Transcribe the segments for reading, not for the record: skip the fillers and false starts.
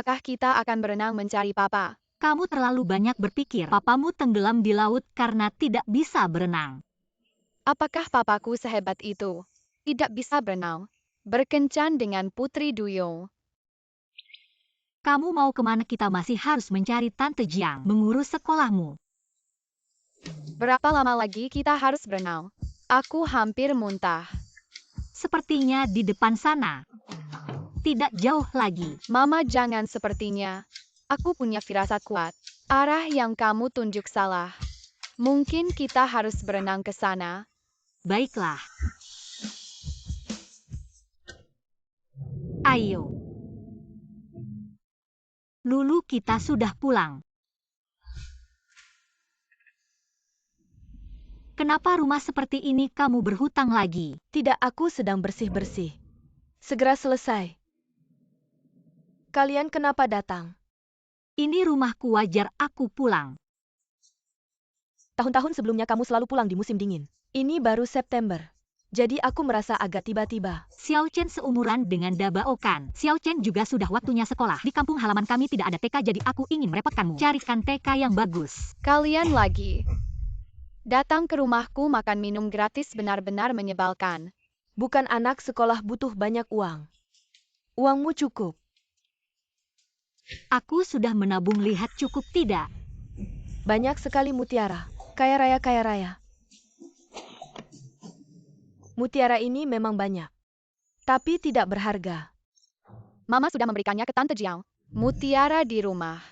Apakah kita akan berenang mencari papa? Kamu terlalu banyak berpikir. Papamu tenggelam di laut karena tidak bisa berenang. Apakah papaku sehebat itu? Tidak bisa berenang. Berkencan dengan Putri Duyung. Kamu mau kemana? Kita masih harus mencari Tante Jiang, mengurus sekolahmu. Berapa lama lagi kita harus berenang? Aku hampir muntah. Sepertinya di depan sana. Tidak jauh lagi. Mama, jangan sepertinya. Aku punya firasat kuat. Arah yang kamu tunjuk salah. Mungkin kita harus berenang ke sana. Baiklah. Ayo. Lulu, kita sudah pulang. Kenapa rumah seperti ini kamu berhutang lagi? Tidak, aku sedang bersih-bersih. Segera selesai. Kalian kenapa datang? Ini rumahku, wajar aku pulang. Tahun-tahun sebelumnya kamu selalu pulang di musim dingin. Ini baru September. Jadi aku merasa agak tiba-tiba. Xiao Chen seumuran dengan Dabao kan. Xiao Chen juga sudah waktunya sekolah. Di kampung halaman kami tidak ada TK, jadi aku ingin merepotkanmu. Carikan TK yang bagus. Kalian lagi. Datang ke rumahku makan minum gratis benar-benar menyebalkan. Bukan anak sekolah butuh banyak uang. Uangmu cukup. Aku sudah menabung, lihat cukup tidak? Banyak sekali mutiara. Kaya raya, kaya raya. Mutiara ini memang banyak. Tapi tidak berharga. Mama sudah memberikannya ke Tante Jiang. Mutiara di rumah.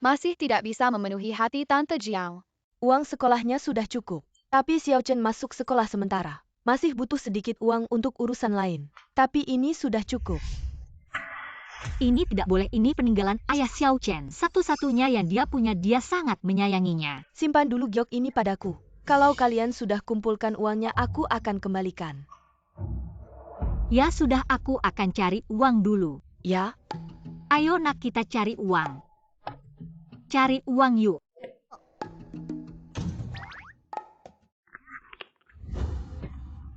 Masih tidak bisa memenuhi hati Tante Jiang. Uang sekolahnya sudah cukup. Tapi Xiao Chen masuk sekolah sementara. Masih butuh sedikit uang untuk urusan lain. Tapi ini sudah cukup. Ini tidak boleh, ini peninggalan ayah Xiao Chen. Satu-satunya yang dia punya, dia sangat menyayanginya. Simpan dulu giok ini padaku. Kalau kalian sudah kumpulkan uangnya, aku akan kembalikan. Ya sudah, aku akan cari uang dulu. Ya? Ayo nak, kita cari uang. Cari uang yuk.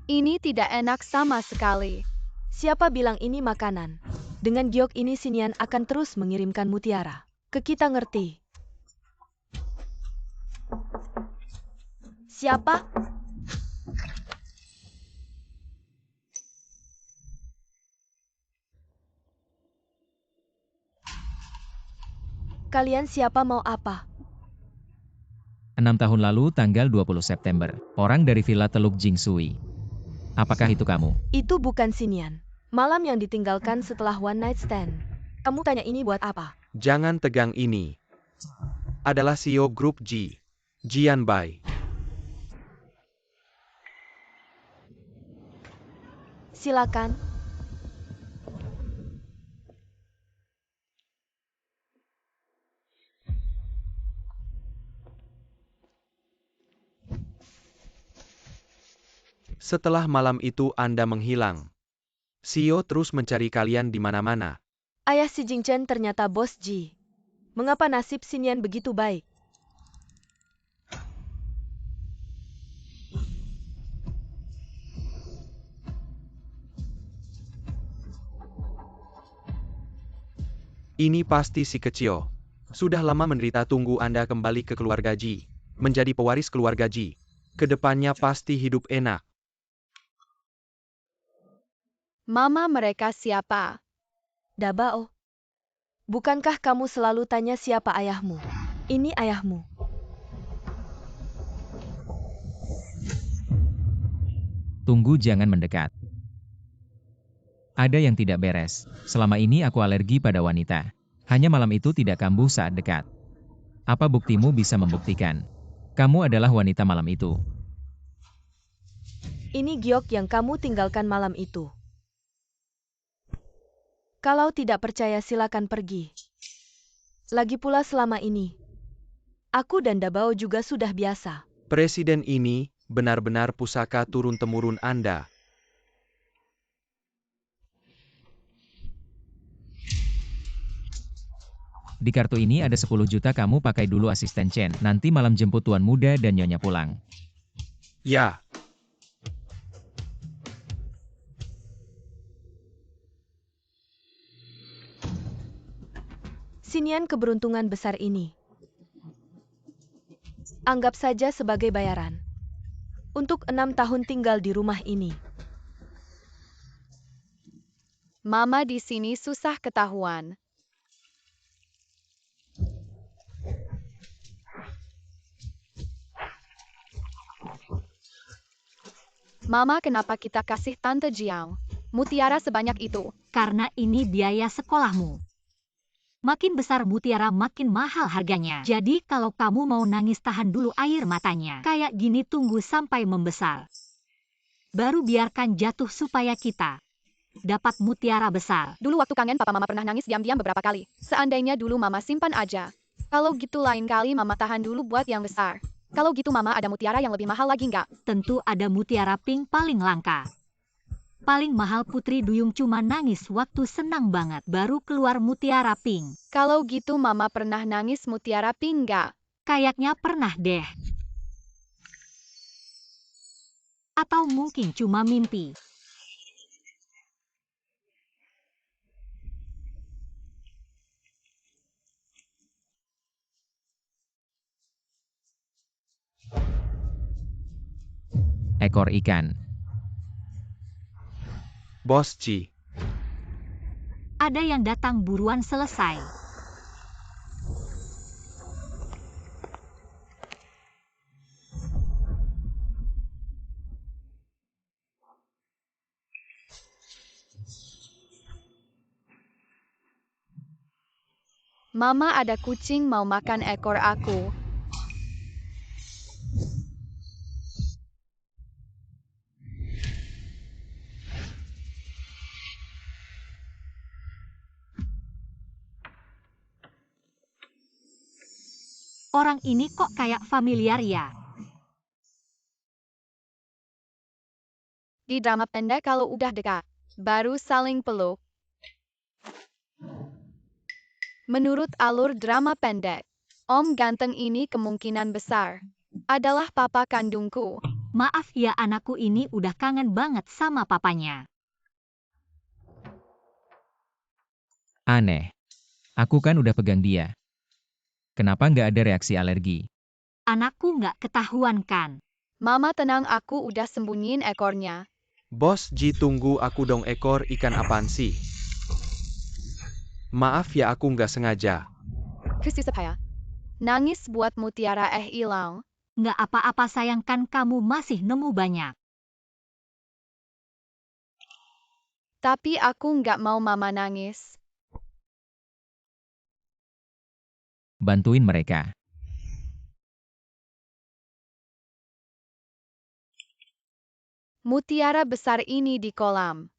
Ini tidak enak sama sekali. Siapa bilang ini makanan? Dengan giok ini Sinian akan terus mengirimkan mutiara. Ke kita, ngerti? Siapa? Kalian siapa, mau apa? 6 tahun lalu, tanggal 20 September, orang dari Villa Teluk Jingsui. Apakah itu kamu? Itu bukan Sinian. Malam yang ditinggalkan setelah one night stand. Kamu tanya ini buat apa? Jangan tegang, ini adalah CEO Grup G, Jian Bai. Silakan. Setelah malam itu Anda menghilang. CEO terus mencari kalian di mana-mana. Ayah si Jingchen ternyata bos Ji. Mengapa nasib Sinian begitu baik? Ini pasti si kecil. Sudah lama menderita, tunggu Anda kembali ke keluarga Ji. Menjadi pewaris keluarga Ji. Kedepannya pasti hidup enak. Mama, mereka siapa? Dabao. Bukankah kamu selalu tanya siapa ayahmu? Ini ayahmu. Tunggu, jangan mendekat. Ada yang tidak beres. Selama ini aku alergi pada wanita. Hanya malam itu tidak kambuh saat dekat. Apa buktimu bisa membuktikan? Kamu adalah wanita malam itu. Ini giok yang kamu tinggalkan malam itu. Kalau tidak percaya silakan pergi. Lagi pula selama ini, aku dan Dabao juga sudah biasa. Presiden ini benar-benar pusaka turun-temurun Anda. Di kartu ini ada 10 juta, kamu pakai dulu asisten Chen. Nanti malam jemput tuan muda dan nyonya pulang. Ya. Sinian keberuntungan besar ini. Anggap saja sebagai bayaran. Untuk 6 tahun tinggal di rumah ini. Mama di sini susah ketahuan. Mama, kenapa kita kasih Tante Jiang mutiara sebanyak itu? Karena ini biaya sekolahmu. Makin besar mutiara makin mahal harganya. Jadi kalau kamu mau nangis tahan dulu air matanya. Kayak gini tunggu sampai membesar. Baru biarkan jatuh supaya kita dapat mutiara besar. Dulu waktu kangen papa mama pernah nangis diam-diam beberapa kali. Seandainya dulu mama simpan aja. Kalau gitu lain kali mama tahan dulu buat yang besar. Kalau gitu mama ada mutiara yang lebih mahal lagi nggak? Tentu ada mutiara pink paling langka. Paling mahal Putri Duyung cuma nangis waktu senang banget baru keluar mutiara pink. Kalau gitu mama pernah nangis mutiara pink nggak? Kayaknya pernah deh. Atau mungkin cuma mimpi. Ekor ikan. Bos Ji, Ada yang datang buruan selesai. Mama ada kucing mau makan ekor aku. Orang ini kok kayak familiar ya? Di drama pendek kalau udah dekat, baru saling peluk. Menurut alur drama pendek, Om ganteng ini kemungkinan besar adalah papa kandungku. Maaf ya anakku ini udah kangen banget sama papanya. Aneh. Aku kan udah pegang dia. Kenapa nggak ada reaksi alergi? Anakku nggak ketahuan kan? Mama tenang, aku udah sembunyiin ekornya. Bos Ji tunggu aku dong, ekor ikan apaan sih? Maaf ya aku nggak sengaja. Kesisip ya. Nangis buat mutiara hilang. Nggak apa-apa sayang kan kamu masih nemu banyak. Tapi aku nggak mau mama nangis. Bantuin mereka. Mutiara besar ini di kolam.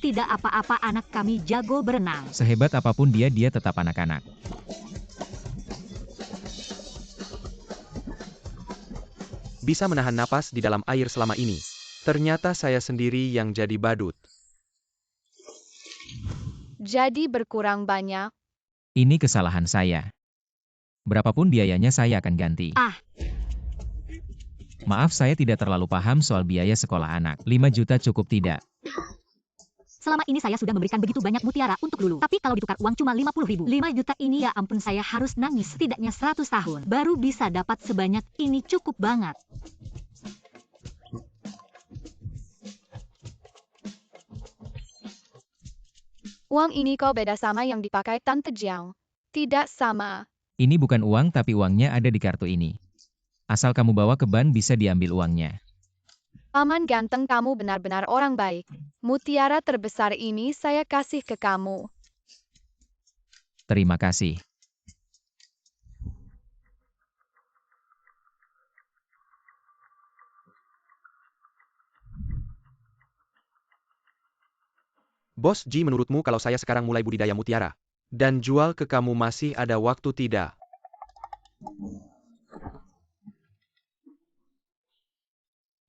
Tidak apa-apa anak kami jago berenang. Sehebat apapun dia tetap anak-anak. Bisa menahan napas di dalam air selama ini. Ternyata saya sendiri yang jadi badut. Jadi berkurang banyak. Ini kesalahan saya. Berapapun biayanya saya akan ganti. Maaf saya tidak terlalu paham soal biaya sekolah anak. 5 juta cukup tidak? Selama ini saya sudah memberikan begitu banyak mutiara untuk Lulu. Tapi kalau ditukar uang cuma 50.000. 5 juta ini ya ampun saya harus nangis. Setidaknya 100 tahun. Baru bisa dapat sebanyak ini cukup banget. Uang ini kok beda sama yang dipakai Tante Jiang? Tidak sama. Ini bukan uang tapi uangnya ada di kartu ini. Asal kamu bawa ke bank bisa diambil uangnya. Paman ganteng, kamu benar-benar orang baik. Mutiara terbesar ini saya kasih ke kamu. Terima kasih. Bos Ji, menurutmu kalau saya sekarang mulai budidaya mutiara dan jual ke kamu masih ada waktu tidak?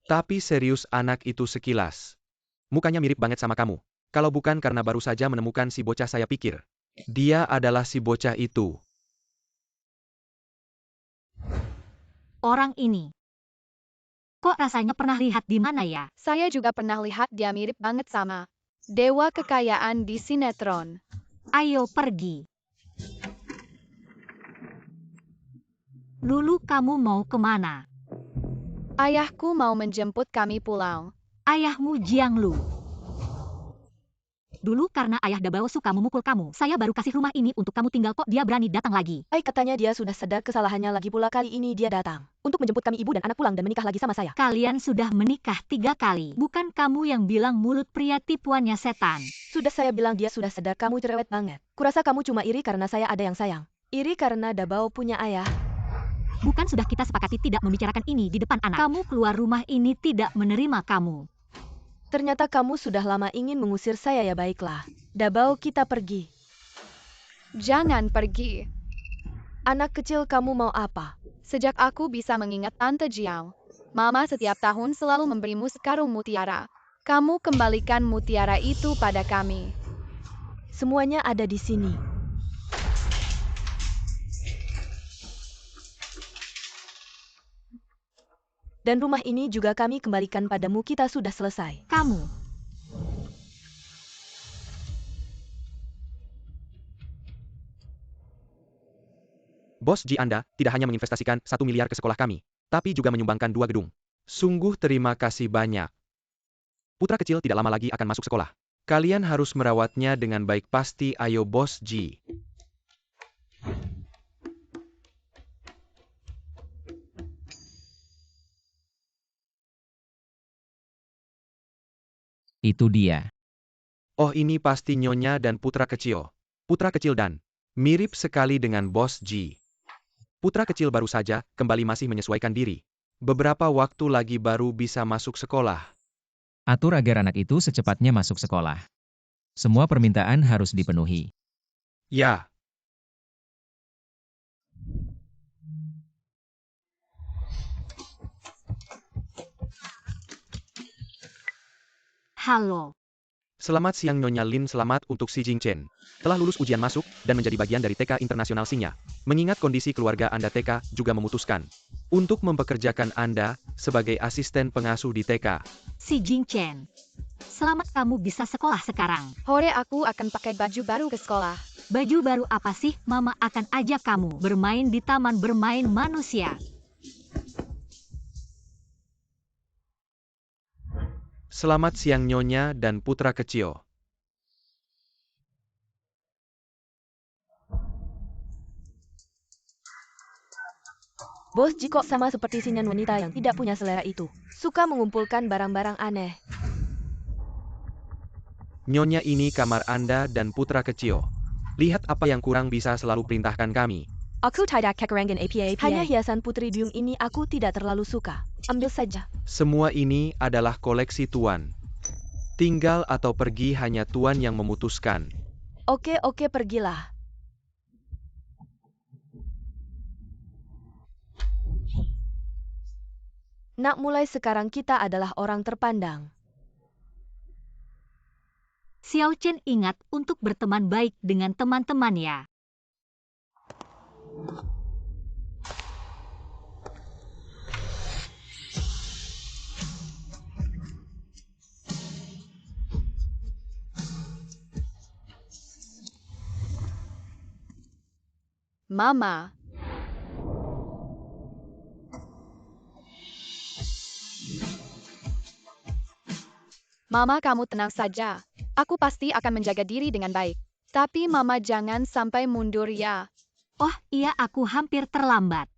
Tapi serius anak itu sekilas. Mukanya mirip banget sama kamu. Kalau bukan karena baru saja menemukan si bocah saya pikir. Dia adalah si bocah itu. Orang ini Kok rasanya pernah lihat di mana ya? Saya juga pernah lihat dia mirip banget sama dewa kekayaan di sinetron. Ayo pergi. Lulu, kamu mau kemana? Ayahku mau menjemput kami pulang. Ayahmu Jianglu. Dulu karena ayah Dabao suka memukul kamu, saya baru kasih rumah ini untuk kamu tinggal kok dia berani datang lagi. Katanya dia sudah sadar kesalahannya, lagi pula kali ini dia datang untuk menjemput kami ibu dan anak pulang dan menikah lagi sama saya. Kalian sudah menikah 3 kali. Bukan kamu yang bilang mulut pria tipuannya setan. Sudah saya bilang dia sudah sadar kamu cerewet banget. Kurasa kamu cuma iri karena saya ada yang sayang. Iri karena Dabao punya ayah. Bukan sudah kita sepakati tidak membicarakan ini di depan anak. Kamu keluar rumah ini tidak menerima kamu. Ternyata kamu sudah lama ingin mengusir saya ya, baiklah. Dabao, kita pergi. Jangan pergi. Anak kecil, kamu mau apa? Sejak aku bisa mengingat Tante Jiao, Mama setiap tahun selalu memberimu sekarung mutiara. Kamu kembalikan mutiara itu pada kami. Semuanya ada di sini. Dan rumah ini juga kami kembalikan padamu, kita sudah selesai. Kamu. Bos Ji, Anda tidak hanya menginvestasikan 1 miliar ke sekolah kami, tapi juga menyumbangkan 2 gedung. Sungguh terima kasih banyak. Putra kecil tidak lama lagi akan masuk sekolah. Kalian harus merawatnya dengan baik pasti, ayo Bos Ji. Itu dia. Oh, ini pasti Nyonya dan Putra kecil. Putra kecil dan mirip sekali dengan Bos Ji. Putra kecil baru saja kembali masih menyesuaikan diri. Beberapa waktu lagi baru bisa masuk sekolah. Atur agar anak itu secepatnya masuk sekolah. Semua permintaan harus dipenuhi. Ya, Halo. selamat siang Nyonya Lin, selamat untuk si Jingchen. Telah lulus ujian masuk dan menjadi bagian dari TK Internasional Sinya. Mengingat kondisi keluarga Anda, TK juga memutuskan untuk mempekerjakan Anda sebagai asisten pengasuh di TK. Si Jingchen. Selamat kamu bisa sekolah sekarang. Hore, aku akan pakai baju baru ke sekolah. Baju baru apa sih? Mama akan ajak kamu bermain di taman bermain manusia. Selamat siang Nyonya dan Putra kecil. Bos Ji kok sama seperti sinyan wanita yang tidak punya selera itu. Suka mengumpulkan barang-barang aneh. Nyonya, ini kamar Anda dan Putra kecil. Lihat apa yang kurang bisa selalu perintahkan kami. Aku tidak kekurangan apa-apa. Hanya hiasan Putri Duyung ini aku tidak terlalu suka. Ambil saja. Semua ini adalah koleksi Tuan. Tinggal atau pergi hanya Tuan yang memutuskan. Oke, pergilah. Nak, mulai sekarang kita adalah orang terpandang. Xiao Chen ingat untuk berteman baik dengan teman-teman ya. Mama. Mama, kamu tenang saja. Aku pasti akan menjaga diri dengan baik. Tapi Mama jangan sampai mundur ya. Oh iya, aku hampir terlambat.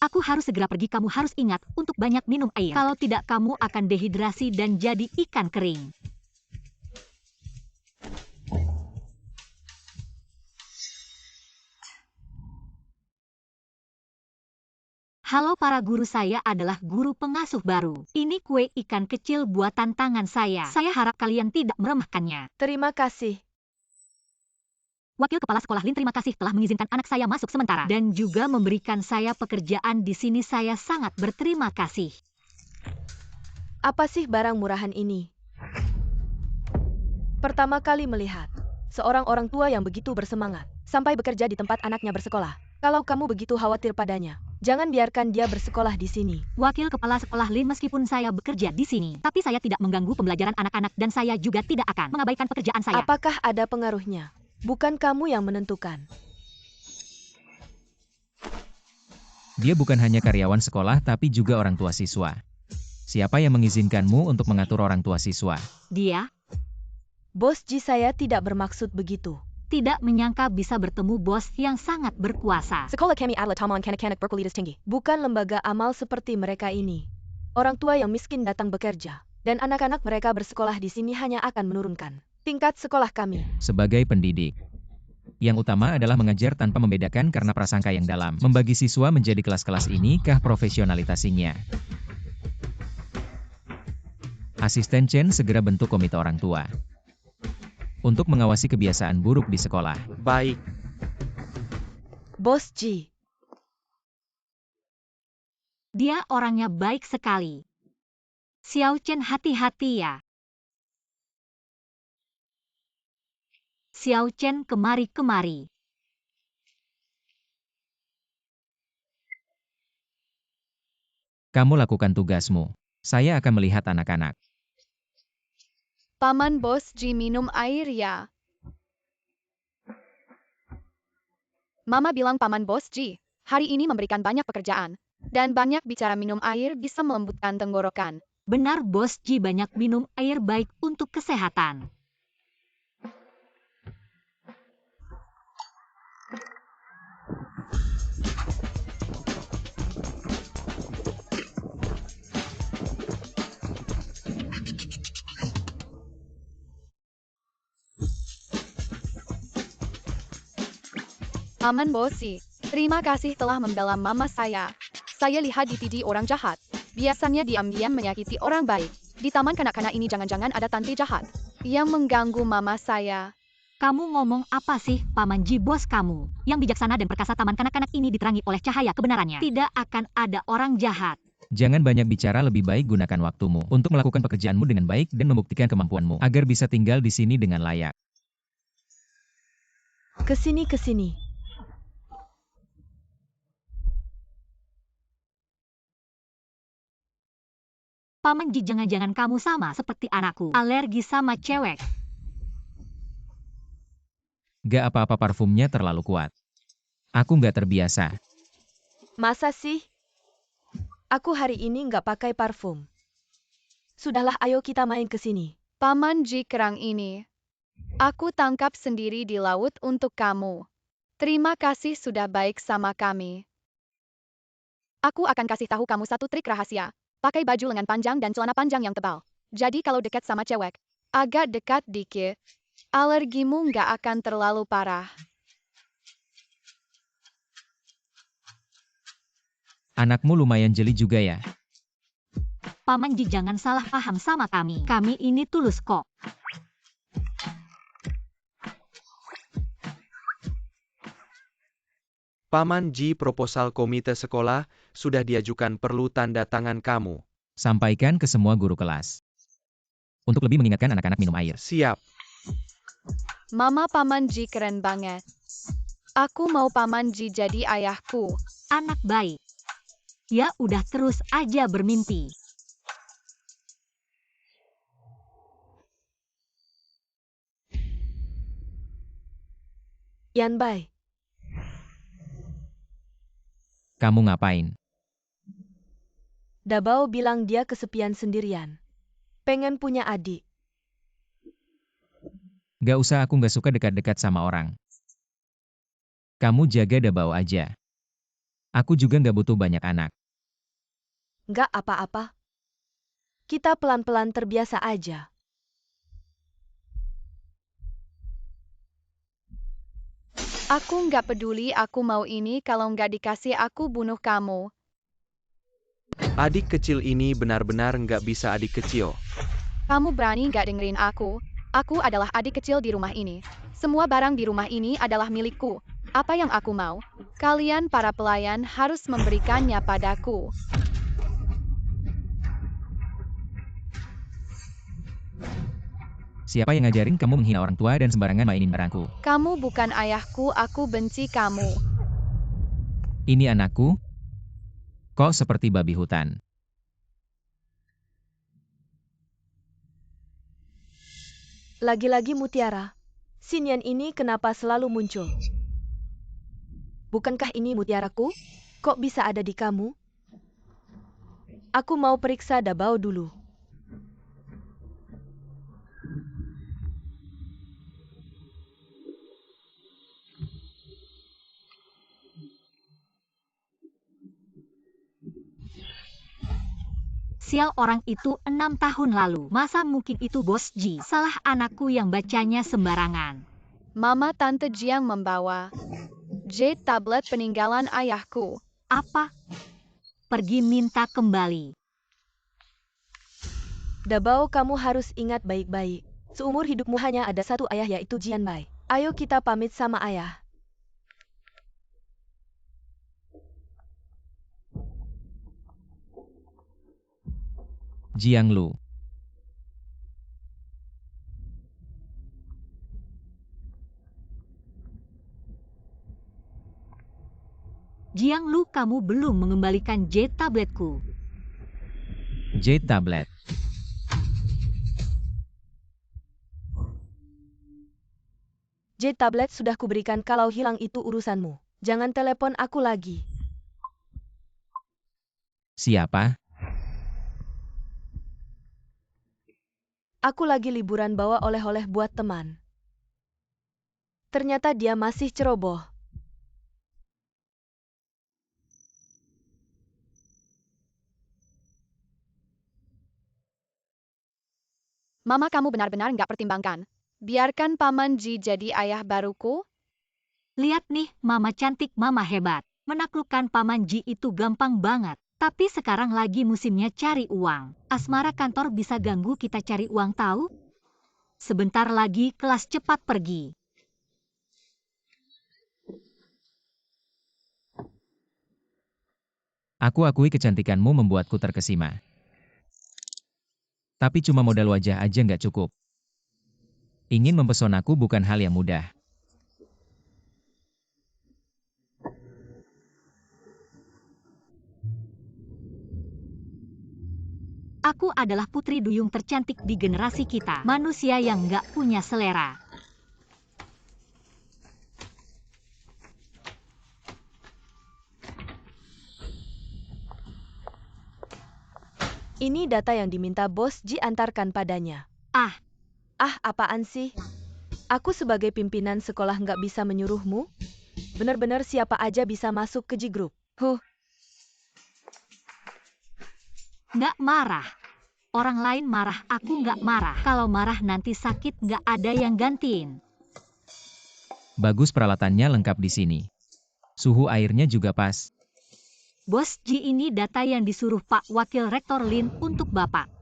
Aku harus segera pergi, kamu harus ingat untuk banyak minum air. Kalau tidak kamu akan dehidrasi dan jadi ikan kering. Halo para guru, saya adalah guru pengasuh baru. Ini kue ikan kecil buatan tangan saya. Saya harap kalian tidak meremehkannya. Terima kasih. Wakil Kepala Sekolah Lin, terima kasih telah mengizinkan anak saya masuk sementara. Dan juga memberikan saya pekerjaan di sini, saya sangat berterima kasih. Apa sih barang murahan ini? Pertama kali melihat seorang orang tua yang begitu bersemangat sampai bekerja di tempat anaknya bersekolah. Kalau kamu begitu khawatir padanya, Jangan biarkan dia bersekolah di sini. Wakil kepala sekolah Lin, meskipun saya bekerja di sini, tapi saya tidak mengganggu pembelajaran anak-anak dan saya juga tidak akan mengabaikan pekerjaan saya. Apakah ada pengaruhnya? Bukan kamu yang menentukan. Dia bukan hanya karyawan sekolah tapi juga orang tua siswa. Siapa yang mengizinkanmu untuk mengatur orang tua siswa? Dia Bos Ji, saya tidak bermaksud begitu. tidak menyangka bisa bertemu bos yang sangat berkuasa. Sekolah kami adalah taman kanak-kanak berkualitas tinggi. Bukan lembaga amal seperti mereka ini. Orang tua yang miskin datang bekerja. Dan anak-anak mereka bersekolah di sini hanya akan menurunkan tingkat sekolah kami. Sebagai pendidik, yang utama adalah mengajar tanpa membedakan karena prasangka yang dalam. Membagi siswa menjadi kelas-kelas ini kah profesionalisasinya? Asisten Chen segera bentuk komite orang tua untuk mengawasi kebiasaan buruk di sekolah. Baik. Bos Ji, Dia orangnya baik sekali. Xiao Chen, hati-hati ya. Xiao Chen, kemari-kemari. Kamu lakukan tugasmu. Saya akan melihat anak-anak. Paman Bos Ji minum air ya. Mama bilang Paman Bos Ji, hari ini memberikan banyak pekerjaan. Dan banyak bicara minum air bisa melembutkan tenggorokan. Benar, Bos Ji, banyak minum air baik untuk kesehatan. Paman Bos Ji, terima kasih telah membela mama saya. Saya lihat di TV orang jahat. Biasanya diam-diam menyakiti orang baik. Di taman kanak-kanak ini jangan-jangan ada tante jahat yang mengganggu mama saya. Kamu ngomong apa sih, Paman Ji, bos kamu? Yang bijaksana dan perkasa taman kanak-kanak ini diterangi oleh cahaya kebenarannya. Tidak akan ada orang jahat. Jangan banyak bicara, lebih baik gunakan waktumu untuk melakukan pekerjaanmu dengan baik dan membuktikan kemampuanmu agar bisa tinggal di sini dengan layak. kesini. Paman Ji, jangan-jangan kamu sama seperti anakku, alergi sama cewek. Gak apa-apa, parfumnya terlalu kuat. Aku gak terbiasa. Masa sih? Aku hari ini nggak pakai parfum. Sudahlah, ayo kita main ke sini. Paman Ji, kerang ini aku tangkap sendiri di laut untuk kamu. Terima kasih sudah baik sama kami. Aku akan kasih tahu kamu satu trik rahasia. Pakai baju lengan panjang dan celana panjang yang tebal. Jadi kalau dekat sama cewek, agak dekat dikit, alergimu nggak akan terlalu parah. Anakmu lumayan jeli juga ya. Paman Ji, jangan salah paham sama kami. Kami ini tulus kok. Paman Ji, proposal komite sekolah sudah diajukan, perlu tanda tangan kamu. Sampaikan ke semua guru kelas. Untuk lebih mengingatkan anak-anak minum air. Siap. Mama Paman Ji keren banget. Aku mau Paman Ji jadi ayahku. Anak baik. Ya udah, terus aja bermimpi. Yan Bai, Kamu ngapain? Dabao bilang dia kesepian sendirian. Pengen punya adik. Gak usah, aku gak suka dekat-dekat sama orang. Kamu jaga Dabao aja. Aku juga gak butuh banyak anak. Nggak apa-apa. Kita pelan-pelan terbiasa aja. Aku nggak peduli, aku mau ini, kalau nggak dikasih aku bunuh kamu. Adik kecil ini benar-benar nggak bisa adik kecil. Kamu berani nggak dengerin aku? Aku adalah adik kecil di rumah ini. Semua barang di rumah ini adalah milikku. Apa yang aku mau, kalian para pelayan harus memberikannya padaku. Siapa yang ngajarin kamu menghina orang tua dan sembarangan mainin barangku? Kamu bukan ayahku, aku benci kamu. Ini anakku? Kok seperti babi hutan? Lagi-lagi Mutiara. Sinian ini kenapa selalu muncul? Bukankah ini mutiaraku? Kok bisa ada di kamu? Aku mau periksa Dabao dulu. Sial, orang itu 6 tahun lalu. Masa mungkin itu Bos Ji? Salah anakku yang bacanya sembarangan. Mama Tante Jiang membawa jade tablet peninggalan ayahku. Apa? Pergi minta kembali. Dabao, kamu harus ingat baik-baik. Seumur hidupmu hanya ada satu ayah, yaitu Jianbai. Ayo kita pamit sama ayah. Jianglu. Jianglu, kamu belum mengembalikan jade tabletku. Jade tablet. Jade tablet sudah kuberikan, kalau hilang itu urusanmu. Jangan telepon aku lagi. Siapa? Aku lagi liburan bawa oleh-oleh buat teman. Ternyata dia masih ceroboh. Mama, kamu benar-benar nggak pertimbangkan. Biarkan Paman Ji jadi ayah baruku. Lihat nih, Mama cantik, Mama hebat. Menaklukkan Paman Ji itu gampang banget. Tapi sekarang lagi musimnya cari uang. Asmara kantor bisa ganggu kita cari uang tahu? Sebentar lagi kelas cepat pergi. Aku akui kecantikanmu membuatku terkesima. Tapi cuma modal wajah aja nggak cukup. Ingin mempesonaku bukan hal yang mudah. Aku adalah putri duyung tercantik di generasi kita. Manusia yang nggak punya selera. Ini data yang diminta Bos Ji antarkan padanya. Ah, Apaan sih? Aku sebagai pimpinan sekolah nggak bisa menyuruhmu? Benar-benar siapa aja bisa masuk ke Ji Group. nggak marah. Orang lain marah, aku nggak marah. Kalau marah nanti sakit, nggak ada yang gantiin. Bagus, peralatannya lengkap di sini. Suhu airnya juga pas. Bos Ji, ini data yang disuruh Pak Wakil Rektor Lin untuk Bapak.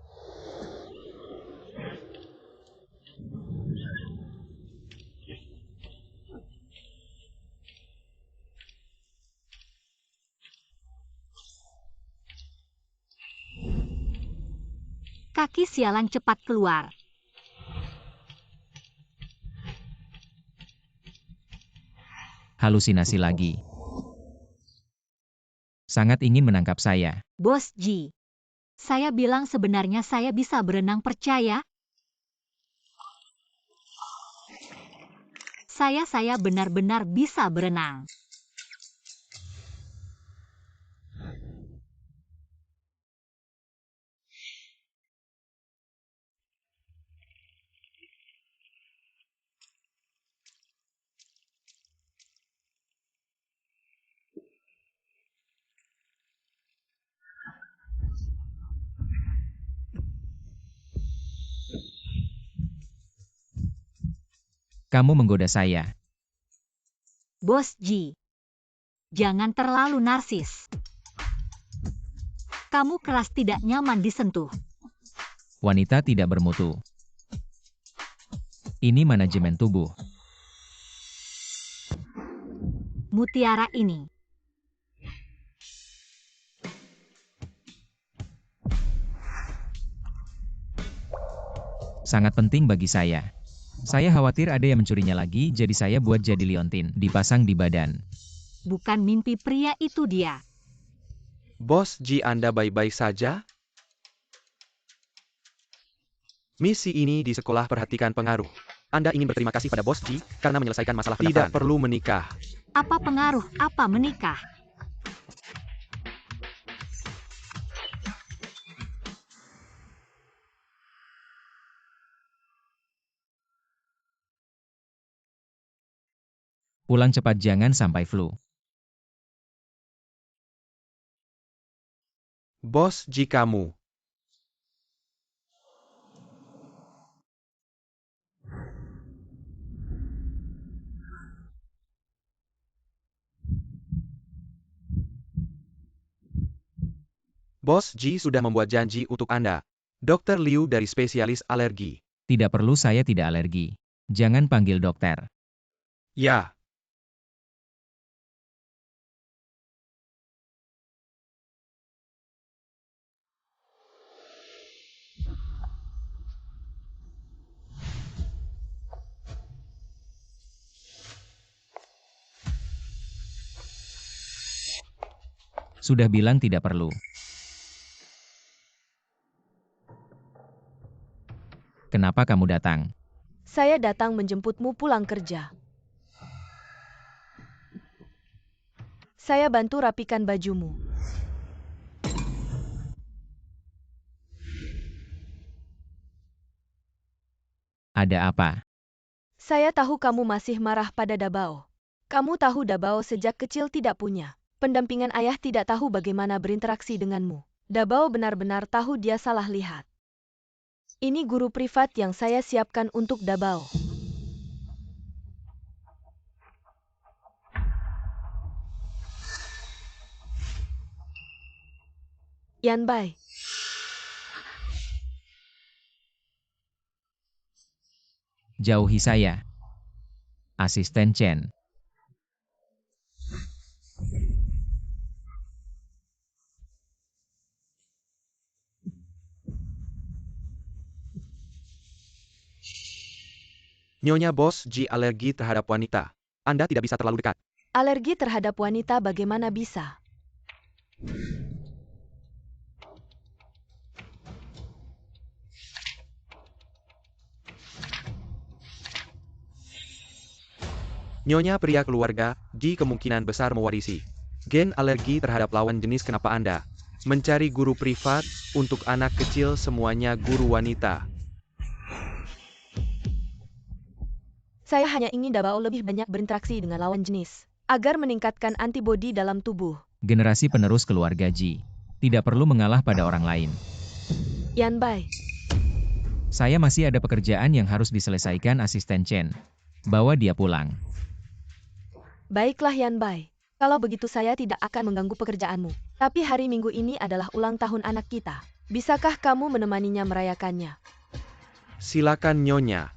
Kaki sialan cepat keluar. Halusinasi lagi. Sangat ingin menangkap saya. Bos Ji, saya bilang sebenarnya saya bisa berenang, percaya? Saya benar-benar bisa berenang. Kamu menggoda saya. Bos Ji, jangan terlalu narsis. Kamu keras, tidak nyaman disentuh. Wanita tidak bermutu. Ini manajemen tubuh. Mutiara ini. Sangat penting bagi saya. Saya khawatir ada yang mencurinya lagi, jadi saya buat jadi liontin, dipasang di badan. Bukan mimpi pria itu dia. Bos Ji, Anda baik-baik saja? Misi ini di sekolah perhatikan pengaruh. Anda ingin berterima kasih pada Bos Ji karena menyelesaikan masalah pendaftaran. Tidak perlu menikah. Apa pengaruh? Apa menikah? Pulang cepat, jangan sampai flu. Bos Ji, kamu. Bos Ji sudah membuat janji untuk Anda. Dr. Liu dari spesialis alergi. Tidak perlu, saya tidak alergi. Jangan panggil dokter. Ya. Sudah bilang tidak perlu. Kenapa kamu datang? Saya datang menjemputmu pulang kerja. Saya bantu rapikan bajumu. Ada apa? Saya tahu kamu masih marah pada Dabao. Kamu tahu Dabao sejak kecil tidak punya pendampingan ayah, tidak tahu bagaimana berinteraksi denganmu. Dabao benar-benar tahu dia salah lihat. Ini guru privat yang saya siapkan untuk Dabao. Yanbai. Jauhi saya. Asisten Chen. Nyonya Bos Ji alergi terhadap wanita. Anda tidak bisa terlalu dekat. Alergi terhadap wanita bagaimana bisa? Nyonya pria keluarga, Ji kemungkinan besar mewarisi gen alergi terhadap lawan jenis. Kenapa Anda mencari guru privat untuk anak kecil, semuanya guru wanita? Saya hanya ingin Dabao lebih banyak berinteraksi dengan lawan jenis, agar meningkatkan antibodi dalam tubuh. Generasi penerus keluarga Ji. Tidak perlu mengalah pada orang lain. Yanbai. Saya masih ada pekerjaan yang harus diselesaikan, asisten Chen. Bawa dia pulang. Baiklah Yanbai. Kalau begitu saya tidak akan mengganggu pekerjaanmu. Tapi hari Minggu ini adalah ulang tahun anak kita. Bisakah kamu menemaninya merayakannya? Silakan Nyonya.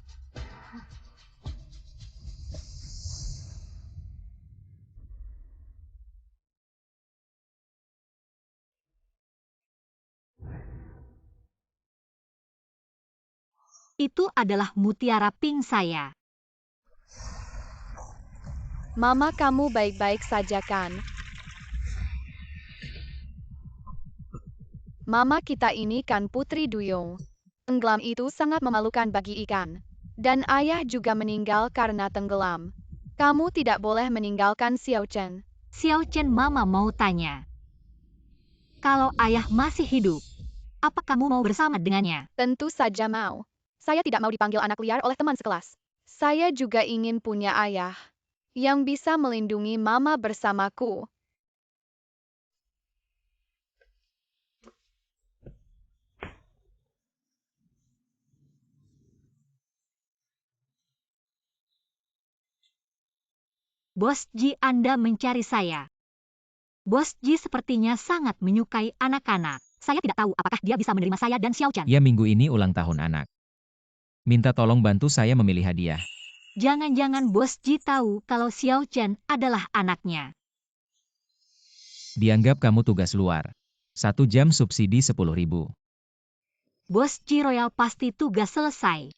Itu adalah mutiara pink saya. Mama, kamu baik-baik saja kan? Mama, kita ini kan Putri Duyung. Tenggelam itu sangat memalukan bagi ikan. Dan ayah juga meninggal karena tenggelam. Kamu tidak boleh meninggalkan Xiao Chen. Xiao Chen, Mama mau tanya. Kalau ayah masih hidup, apa kamu mau bersama dengannya? Tentu saja mau. Saya tidak mau dipanggil anak liar oleh teman sekelas. Saya juga ingin punya ayah yang bisa melindungi Mama bersamaku. Bos Ji, Anda mencari saya. Bos Ji sepertinya sangat menyukai anak-anak. Saya tidak tahu apakah dia bisa menerima saya dan Xiao Chen. Ya, minggu ini ulang tahun anak. Minta tolong bantu saya memilih hadiah. Jangan-jangan Bos Ji tahu kalau Xiao Chen adalah anaknya. Dianggap kamu tugas luar. 1 jam subsidi 10.000. Bos Ji Royal pasti tugas selesai.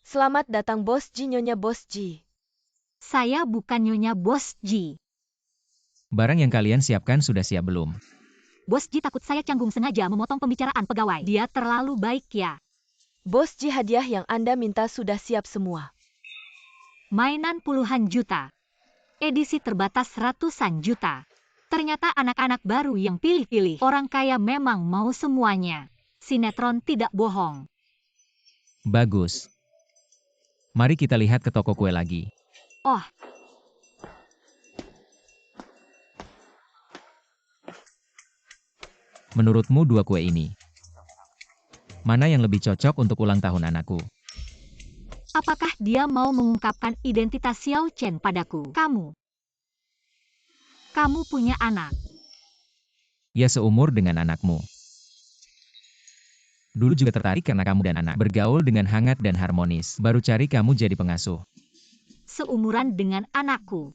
Selamat datang Bos Ji, Nyonya Bos Ji. Saya bukan Nyonya Bos Ji. Barang yang kalian siapkan sudah siap belum? Bos Ji takut saya canggung sengaja memotong pembicaraan pegawai. Dia terlalu baik ya. Bos Ji, hadiah yang Anda minta sudah siap semua. Mainan puluhan juta. Edisi terbatas ratusan juta. Ternyata anak-anak baru yang pilih-pilih. Orang kaya memang mau semuanya. Sinetron tidak bohong. Bagus. Mari kita lihat ke toko kue lagi. Oh, Menurutmu dua kue ini, mana yang lebih cocok untuk ulang tahun anakku? apakah dia mau mengungkapkan identitas Xiao Chen padaku? Kamu punya anak. Ya seumur dengan anakmu. Dulu juga tertarik karena kamu dan anak bergaul dengan hangat dan harmonis. Baru cari kamu jadi pengasuh. Seumuran dengan anakku.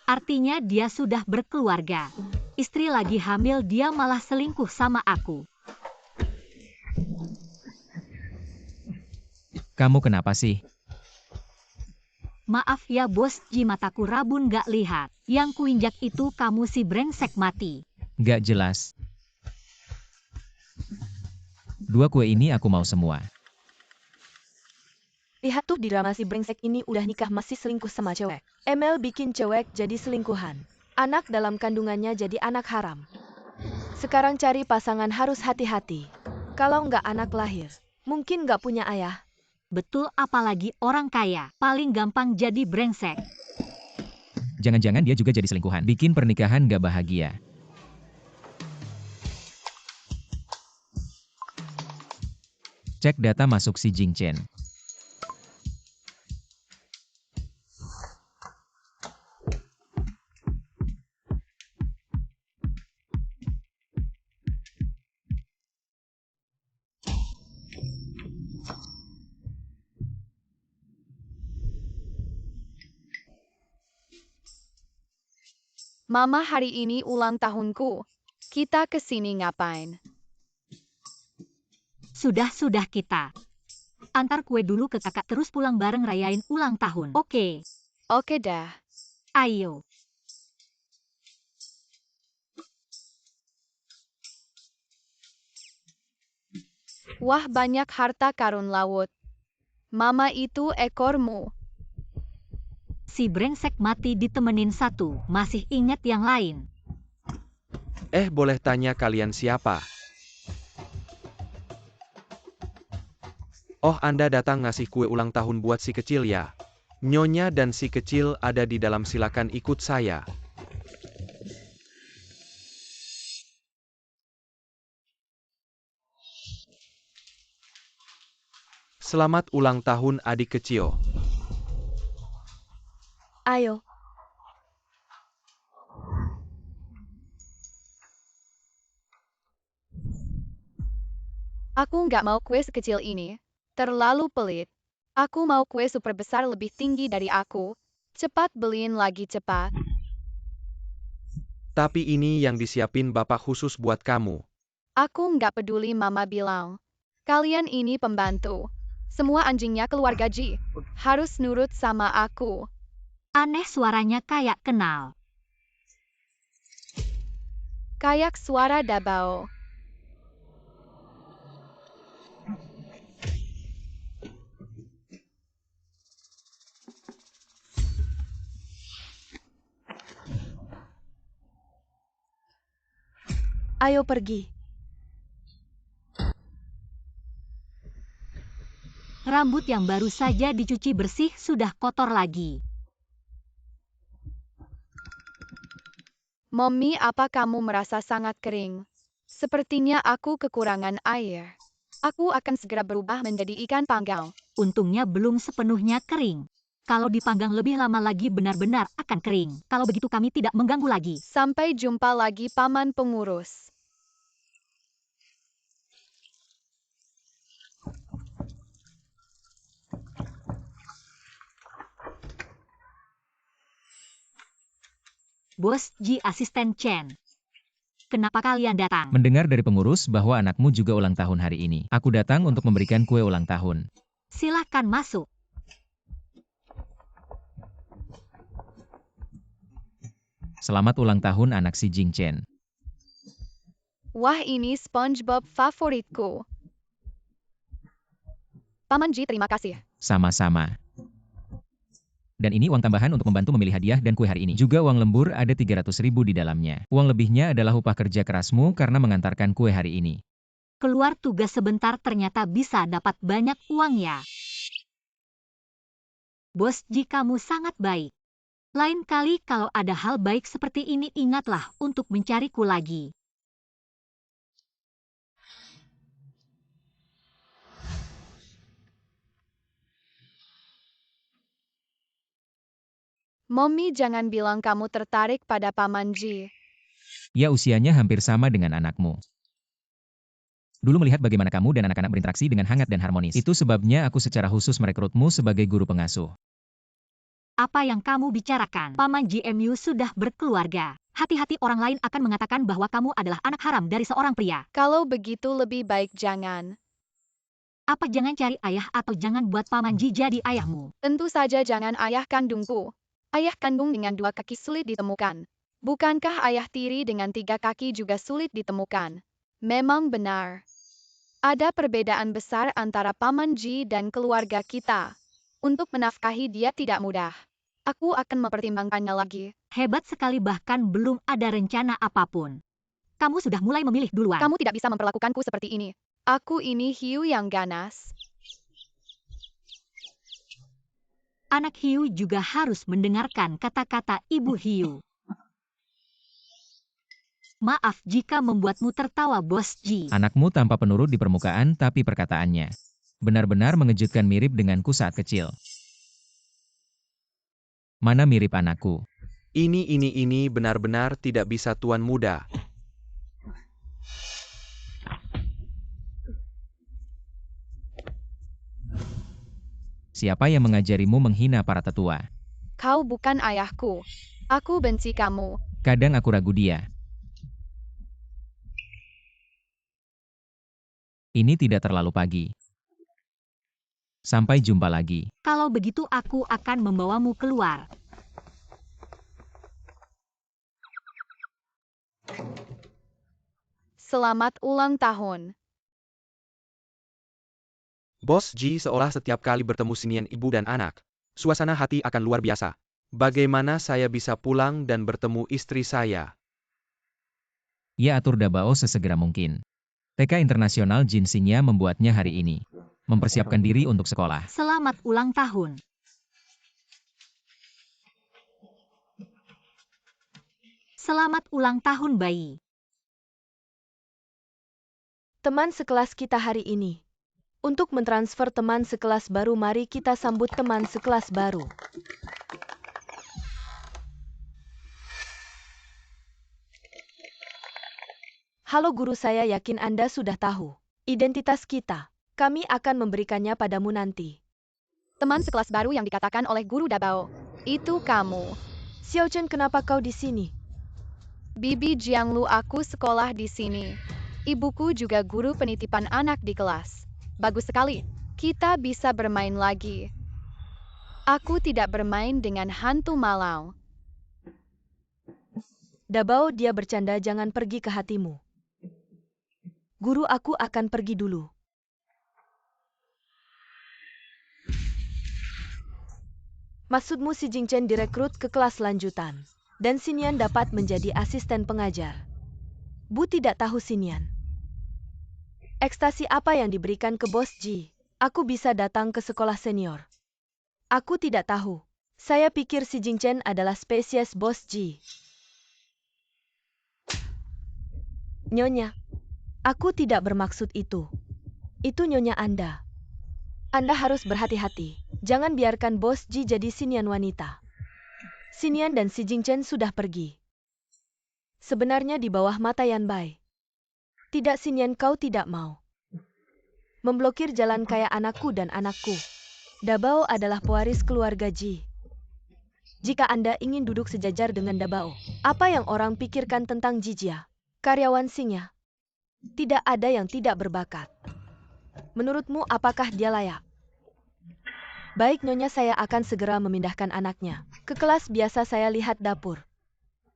Artinya dia sudah berkeluarga. Istri lagi hamil, dia malah selingkuh sama aku. Kamu kenapa sih? Maaf ya Bos Ji, mataku rabun gak lihat. Yang kuinjak itu kamu si brengsek mati. Gak jelas. Dua kue ini aku mau semua. Lihat tuh, di drama si brengsek ini udah nikah masih selingkuh sama cewek. Emil bikin cewek jadi selingkuhan. Anak dalam kandungannya jadi anak haram. Sekarang cari pasangan harus hati-hati. Kalau nggak anak lahir, mungkin nggak punya ayah. Betul, apalagi orang kaya. Paling gampang jadi brengsek. Jangan-jangan dia juga jadi selingkuhan. Bikin pernikahan gak bahagia. Cek data masuk si Jing Chen. Mama, hari ini ulang tahunku. Kita kesini ngapain? Sudah kita. Antar kue dulu ke kakak terus pulang bareng rayain ulang tahun. Oke, Oke dah. ayo. Wah, banyak harta karun laut. Mama, itu ekormu. Si brengsek mati ditemenin satu, masih ingat yang lain. Boleh tanya kalian siapa? Oh, Anda datang ngasih kue ulang tahun buat si kecil ya? Nyonya dan si kecil ada di dalam, silakan ikut saya. Selamat ulang tahun adik kecil. Ayo. Aku nggak mau kue sekecil ini. Terlalu pelit. Aku mau kue super besar lebih tinggi dari aku. Cepat beliin lagi, cepat. Tapi ini yang disiapin Bapak khusus buat kamu. Aku nggak peduli, Mama bilang. Kalian ini pembantu. Semua anjingnya keluarga Ji. Harus nurut sama aku. Aneh, suaranya kayak kenal. Kayak suara Dabao. Ayo pergi. Rambut yang baru saja dicuci bersih sudah kotor lagi. Mommy, apa kamu merasa sangat kering? Sepertinya aku kekurangan air. Aku akan segera berubah menjadi ikan panggang. Untungnya belum sepenuhnya kering. Kalau dipanggang lebih lama lagi benar-benar akan kering. Kalau begitu kami tidak mengganggu lagi. Sampai jumpa lagi, Paman Pengurus. Bos Ji, asisten Chen. Kenapa kalian datang? Mendengar dari pengurus bahwa anakmu juga ulang tahun hari ini. Aku datang untuk memberikan kue ulang tahun. Silahkan masuk. Selamat ulang tahun anak si Jingchen. Wah, ini SpongeBob favoritku. Paman Ji, terima kasih. Sama-sama. Dan ini uang tambahan untuk membantu memilih hadiah dan kue hari ini. Juga uang lembur ada 300.000 di dalamnya. Uang lebihnya adalah upah kerja kerasmu karena mengantarkan kue hari ini. Keluar tugas sebentar ternyata bisa dapat banyak uang ya. Bos Ji, kamu sangat baik. Lain kali kalau ada hal baik seperti ini ingatlah untuk mencariku lagi. Mommy, jangan bilang kamu tertarik pada Paman Ji. Ya, usianya hampir sama dengan anakmu. Dulu melihat bagaimana kamu dan anak-anak berinteraksi dengan hangat dan harmonis. Itu sebabnya aku secara khusus merekrutmu sebagai guru pengasuh. Apa yang kamu bicarakan? Paman GMU sudah berkeluarga. Hati-hati, orang lain akan mengatakan bahwa kamu adalah anak haram dari seorang pria. Kalau begitu lebih baik jangan. Apa jangan cari ayah atau jangan buat Paman Ji jadi ayahmu? Tentu saja jangan ayah kandungku. Ayah kandung dengan 2 kaki sulit ditemukan. Bukankah ayah tiri dengan 3 kaki juga sulit ditemukan? Memang benar. Ada perbedaan besar antara Paman Ji dan keluarga kita. Untuk menafkahi dia tidak mudah. Aku akan mempertimbangkannya lagi. Hebat sekali, bahkan belum ada rencana apapun. Kamu sudah mulai memilih duluan. Kamu tidak bisa memperlakukanku seperti ini. Aku ini hiu yang ganas. Anak hiu juga harus mendengarkan kata-kata ibu hiu. Maaf jika membuatmu tertawa, Bos Ji. Anakmu tampak penurut di permukaan tapi perkataannya benar-benar mengejutkan, mirip denganku saat kecil. Mana mirip anakku? Ini benar-benar tidak bisa, Tuan Muda. Siapa yang mengajarimu menghina para tetua? Kau bukan ayahku. Aku benci kamu. Kadang aku ragu dia. Ini tidak terlalu pagi. Sampai jumpa lagi. Kalau begitu aku akan membawamu keluar. Selamat ulang tahun. Bos Ji, seolah setiap kali bertemu Sinian ibu dan anak, suasana hati akan luar biasa. Bagaimana saya bisa pulang dan bertemu istri saya? Ia atur Dabao sesegera mungkin. TK Internasional Jinxingnya membuatnya hari ini mempersiapkan diri untuk sekolah. Selamat ulang tahun. Selamat ulang tahun, bayi. Teman sekelas kita hari ini. Untuk mentransfer teman sekelas baru, mari kita sambut teman sekelas baru. Halo guru, saya yakin Anda sudah tahu identitas kita. Kami akan memberikannya padamu nanti. Teman sekelas baru yang dikatakan oleh Guru Dabao. Itu kamu. Xiao Chen, kenapa kau di sini? Bibi Jianglu, aku sekolah di sini. Ibuku juga guru penitipan anak di kelas. Bagus sekali. Kita bisa bermain lagi. Aku tidak bermain dengan hantu malau. Dabao, dia bercanda, jangan pergi ke hatimu. Guru, aku akan pergi dulu. Maksudmu si Jingchen direkrut ke kelas lanjutan, dan Sinian dapat menjadi asisten pengajar. Bu tidak tahu Sinian. Ekstasi apa yang diberikan ke Bos Ji? Aku bisa datang ke sekolah senior. Aku tidak tahu. Saya pikir si Jingchen adalah spesies Bos Ji. Nyonya, aku tidak bermaksud itu. Itu nyonya Anda. Anda harus berhati-hati. Jangan biarkan Bos Ji jadi Sinian wanita. Sinian dan si Jingchen sudah pergi. Sebenarnya di bawah mata Yan Bai. Tidak, Sinian, kau tidak mau memblokir jalan kayak anakku dan anakku. Dabao adalah pewaris keluarga Ji. Jika Anda ingin duduk sejajar dengan Dabao, apa yang orang pikirkan tentang Jijia, karyawan Singya? Tidak ada yang tidak berbakat. Menurutmu apakah dia layak? Baik Nyonya, saya akan segera memindahkan anaknya ke kelas biasa. Saya lihat dapur.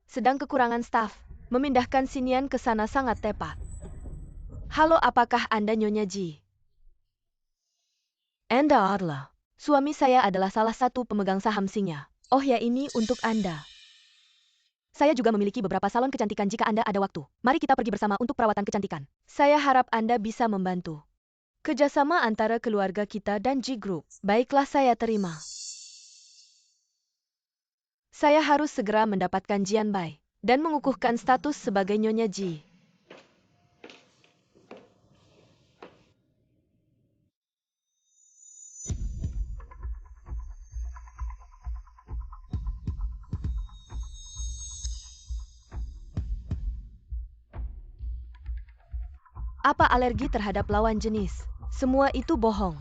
sedang kekurangan staf. Memindahkan Xinian ke sana sangat tepat. Halo, apakah Anda Nyonya Ji? Anda adalah. Suami saya adalah salah satu pemegang saham Xingya. Oh ya, ini untuk Anda. Saya juga memiliki beberapa salon kecantikan jika Anda ada waktu. Mari kita pergi bersama untuk perawatan kecantikan. Saya harap Anda bisa membantu. Kerjasama antara keluarga kita dan Ji Group. Baiklah, saya terima. Saya harus segera mendapatkan Jian Bai dan mengukuhkan status sebagai Nyonya Ji. Apa alergi terhadap lawan jenis? Semua itu bohong.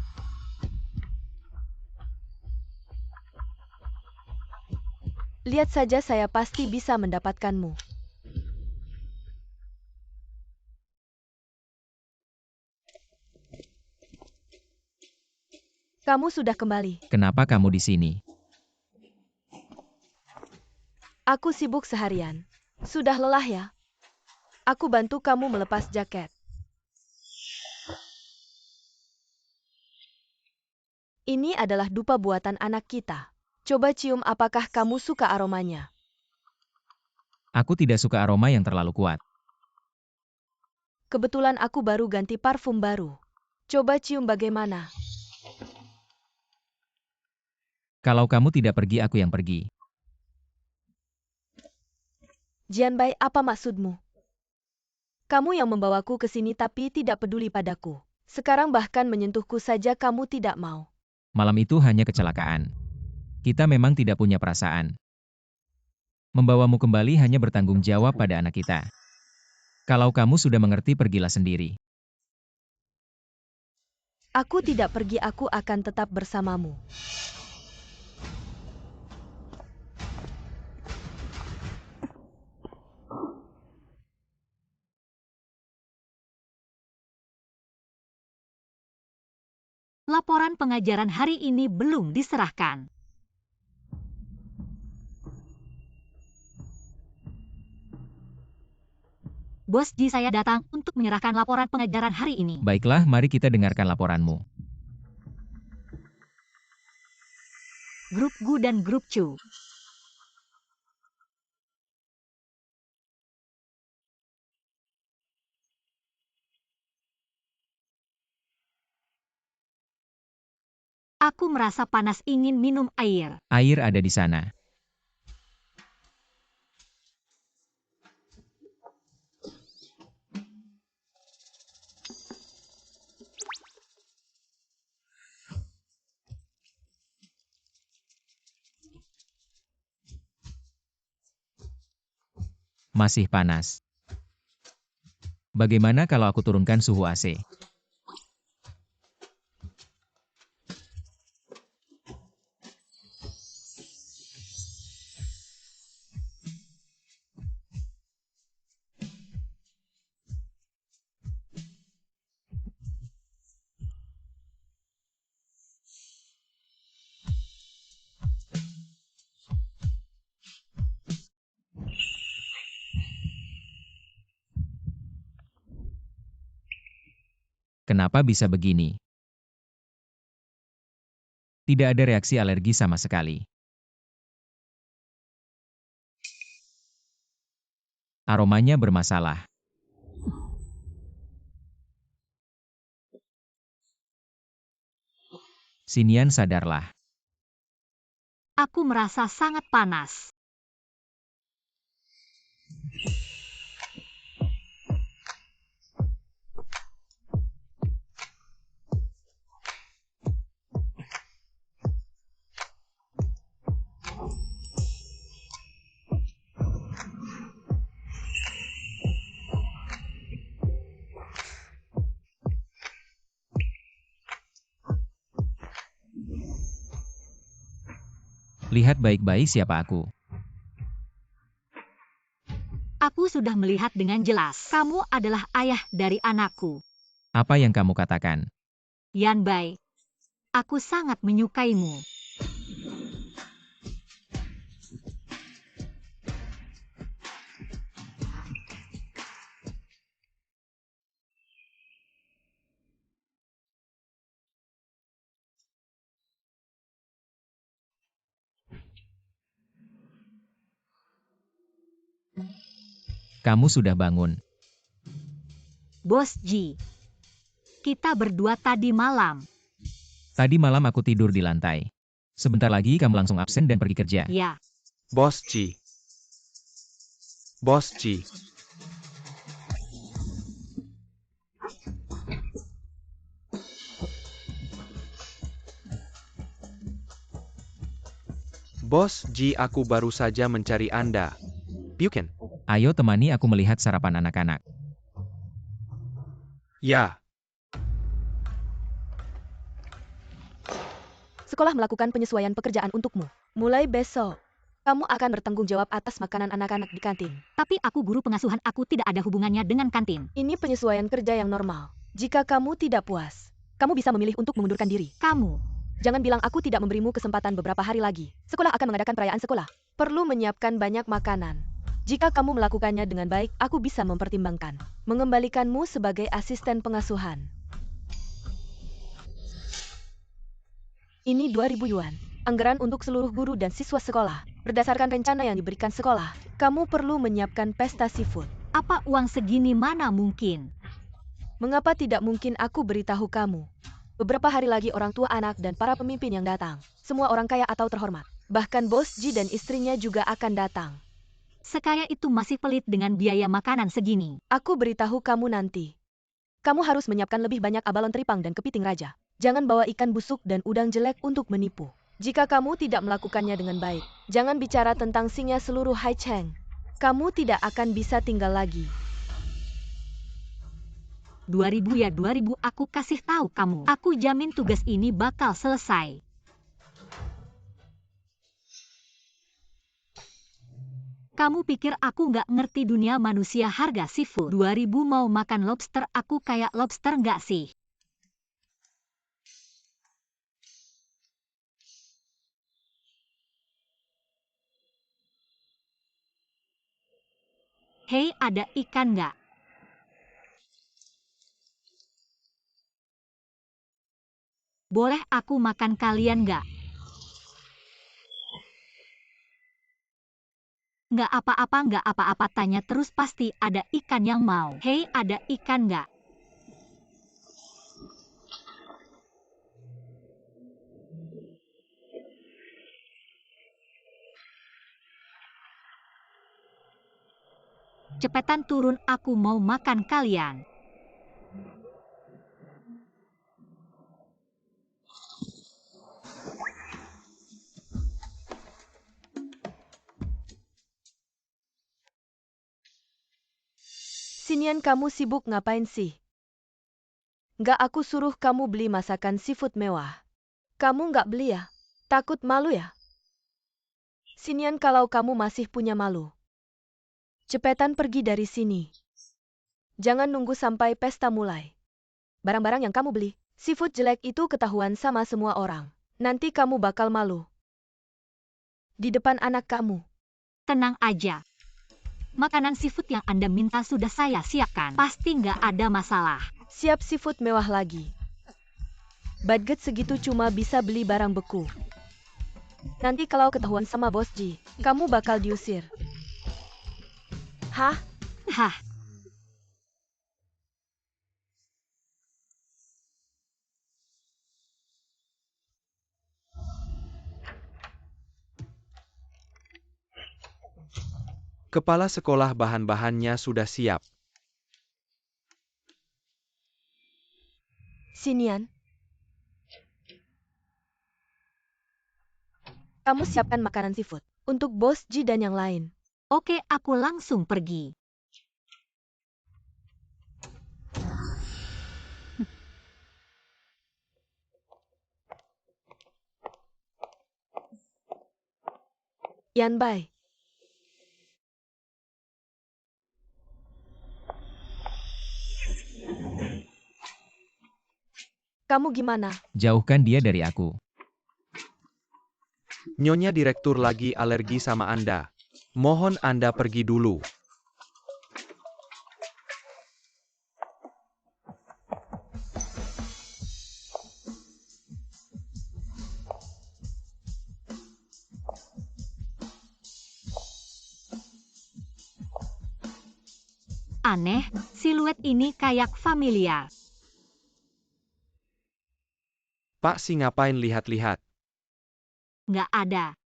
Lihat saja, saya pasti bisa mendapatkanmu. Kamu sudah kembali. Kenapa kamu di sini? Aku sibuk seharian. Sudah lelah ya? Aku bantu kamu melepas jaket. Ini adalah dupa buatan anak kita. Coba cium, apakah kamu suka aromanya? Aku tidak suka aroma yang terlalu kuat. Kebetulan aku baru ganti parfum baru. Coba cium bagaimana? Kalau kamu tidak pergi, aku yang pergi. Jian Bai, apa maksudmu? Kamu yang membawaku ke sini tapi tidak peduli padaku. Sekarang bahkan menyentuhku saja kamu tidak mau. Malam itu hanya kecelakaan. Kita memang tidak punya perasaan. Membawamu kembali hanya bertanggung jawab pada anak kita. Kalau kamu sudah mengerti, pergilah sendiri. Aku tidak pergi, aku akan tetap bersamamu. Laporan pengajaran hari ini belum diserahkan. Bos Ji, saya datang untuk menyerahkan laporan pengajaran hari ini. Baiklah, mari kita dengarkan laporanmu. Grup Gu dan Grup Chu. Aku merasa panas, ingin minum air. Air ada di sana. Masih panas. Bagaimana kalau aku turunkan suhu AC? Kenapa bisa begini? Tidak ada reaksi alergi sama sekali. Aromanya bermasalah. Xinian, sadarlah. Aku merasa sangat panas. Lihat baik-baik siapa aku. Aku sudah melihat dengan jelas. Kamu adalah ayah dari anakku. Apa yang kamu katakan? Yan Bai, aku sangat menyukaimu. kamu sudah bangun. Bos Ji. Kita berdua tadi malam. Tadi malam aku tidur di lantai. Sebentar lagi kamu langsung absen dan pergi kerja. Ya, Bos Ji. Bos Ji. Bos Ji, aku baru saja mencari Anda. Pyuken. Ayo temani aku melihat sarapan anak-anak. Ya. Sekolah melakukan penyesuaian pekerjaan untukmu. Mulai besok, kamu akan bertanggung jawab atas makanan anak-anak di kantin. tapi aku guru pengasuhan, aku tidak ada hubungannya dengan kantin. Ini penyesuaian kerja yang normal. Jika kamu tidak puas, kamu bisa memilih untuk mengundurkan diri. Kamu, Jangan bilang aku tidak memberimu kesempatan beberapa hari lagi. Sekolah akan mengadakan perayaan sekolah. Perlu menyiapkan banyak makanan. Jika kamu melakukannya dengan baik, aku bisa mempertimbangkan mengembalikanmu sebagai asisten pengasuhan. Ini 2.000 yuan. Anggaran untuk seluruh guru dan siswa sekolah. Berdasarkan rencana yang diberikan sekolah, kamu perlu menyiapkan pesta seafood. apa uang segini mana mungkin? Mengapa tidak mungkin aku beritahu kamu? Beberapa hari lagi orang tua anak dan para pemimpin yang datang. Semua orang kaya atau terhormat. Bahkan Bos Ji dan istrinya juga akan datang. Sekaya itu masih pelit dengan biaya makanan segini. Aku beritahu kamu nanti. Kamu harus menyiapkan lebih banyak abalon teripang dan kepiting raja. Jangan bawa ikan busuk dan udang jelek untuk menipu. Jika kamu tidak melakukannya dengan baik, jangan bicara tentang singa seluruh Haicheng. Kamu tidak akan bisa tinggal lagi. 2.000 ya 2.000, aku kasih tahu kamu. Aku jamin tugas ini bakal selesai. Kamu pikir aku nggak ngerti dunia manusia harga seafood? 2.000 mau makan lobster, aku kayak lobster nggak sih? Hei, ada ikan nggak? Boleh aku makan kalian nggak? Nggak apa-apa, nggak apa-apa, tanya terus pasti ada ikan yang mau. Hei, ada ikan nggak? Cepetan turun, aku mau makan kalian. Sinian, kamu sibuk ngapain sih? Nggak aku suruh kamu beli masakan seafood mewah. Kamu nggak beli ya? Takut malu ya? Sinian, kalau kamu masih punya malu. Cepetan pergi dari sini. Jangan nunggu sampai pesta mulai. Barang-barang yang kamu beli, seafood jelek itu ketahuan sama semua orang. Nanti kamu bakal malu. Di depan anak kamu. Tenang aja. Makanan seafood yang Anda minta sudah saya siapkan. Pasti nggak ada masalah. Siap seafood mewah lagi. Budget segitu cuma bisa beli barang beku. Nanti kalau ketahuan sama Bos Ji, kamu bakal diusir. Hah? Hah, Kepala sekolah, bahan-bahannya sudah siap. Sinian. Kamu siapkan makanan seafood untuk Bos Ji dan yang lain. oke, aku langsung pergi. Yan Bai. Kamu gimana? Jauhkan dia dari aku. Nyonya Direktur lagi alergi sama Anda. Mohon Anda pergi dulu. Aneh, siluet ini kayak familiar. Pak Si ngapain lihat-lihat? Nggak ada.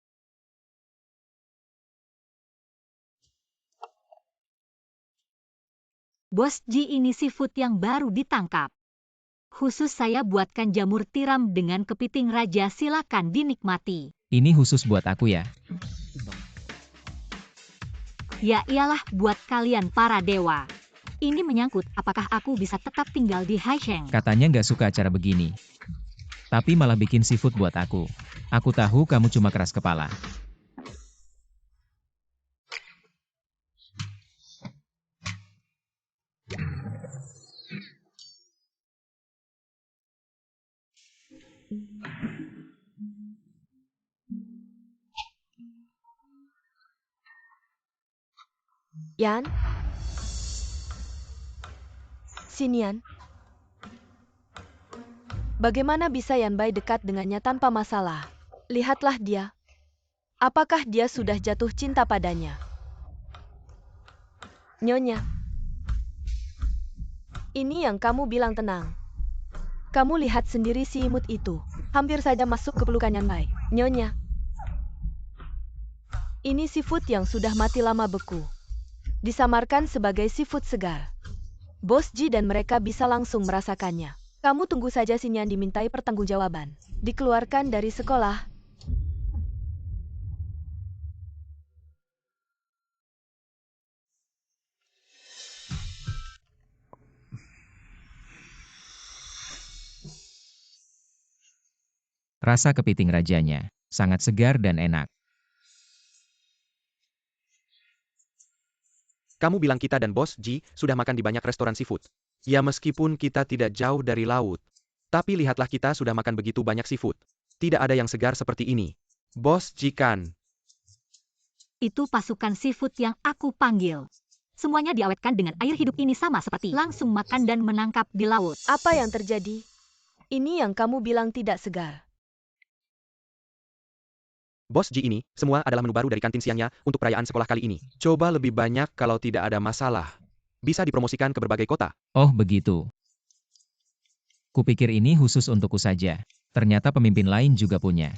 Bos Ji, ini seafood yang baru ditangkap. Khusus saya buatkan jamur tiram dengan kepiting raja, silakan dinikmati. Ini khusus buat aku ya. Ya iyalah, buat kalian para dewa. Ini menyangkut apakah aku bisa tetap tinggal di Haisheng. Katanya nggak suka acara begini. Tapi malah bikin seafood buat aku. Aku tahu kamu cuma keras kepala. Yan? Sinian? Bagaimana bisa Yan Bai dekat dengannya tanpa masalah? Lihatlah dia. Apakah dia sudah jatuh cinta padanya? Nyonya. Ini yang kamu bilang tenang. Kamu lihat sendiri si imut itu. Hampir saja masuk ke pelukan Yan Bai. Nyonya. Ini seafood yang sudah mati lama beku. Disamarkan sebagai seafood segar. Bos Ji dan mereka bisa langsung merasakannya. Kamu tunggu saja Sinian dimintai pertanggungjawaban. Dikeluarkan dari sekolah. Rasa kepiting rajanya sangat segar dan enak. Kamu bilang kita dan Bos Ji sudah makan di banyak restoran seafood. Ya meskipun kita tidak jauh dari laut. Tapi lihatlah kita sudah makan begitu banyak seafood. Tidak ada yang segar seperti ini. Bos Ji kan. Itu pasukan seafood yang aku panggil. Semuanya diawetkan dengan air hidup, ini sama seperti langsung makan dan menangkap di laut. Apa yang terjadi? Ini yang kamu bilang tidak segar. Bos Ji ini, semua adalah menu baru dari kantin siangnya untuk perayaan sekolah kali ini. Coba lebih banyak kalau tidak ada masalah. Bisa dipromosikan ke berbagai kota. Oh begitu. Kupikir ini khusus untukku saja. Ternyata pemimpin lain juga punya.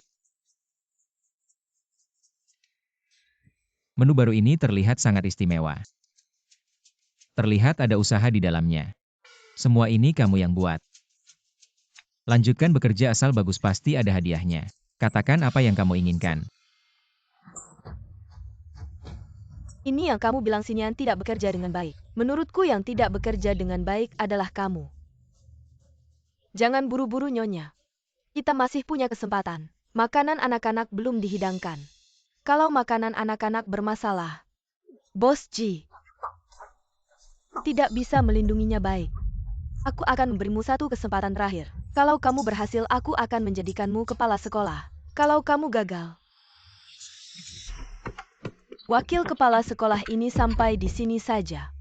Menu baru ini terlihat sangat istimewa. Terlihat ada usaha di dalamnya. Semua ini kamu yang buat. Lanjutkan bekerja, asal bagus pasti ada hadiahnya. Katakan apa yang kamu inginkan. Ini yang kamu bilang Sinian tidak bekerja dengan baik. Menurutku yang tidak bekerja dengan baik adalah kamu. Jangan buru-buru Nyonya. Kita masih punya kesempatan. Makanan anak-anak belum dihidangkan. Kalau makanan anak-anak bermasalah, Bos Ji tidak bisa melindunginya baik. Aku akan memberimu satu kesempatan terakhir. Kalau kamu berhasil, aku akan menjadikanmu kepala sekolah. Kalau kamu gagal, wakil kepala sekolah ini sampai di sini saja.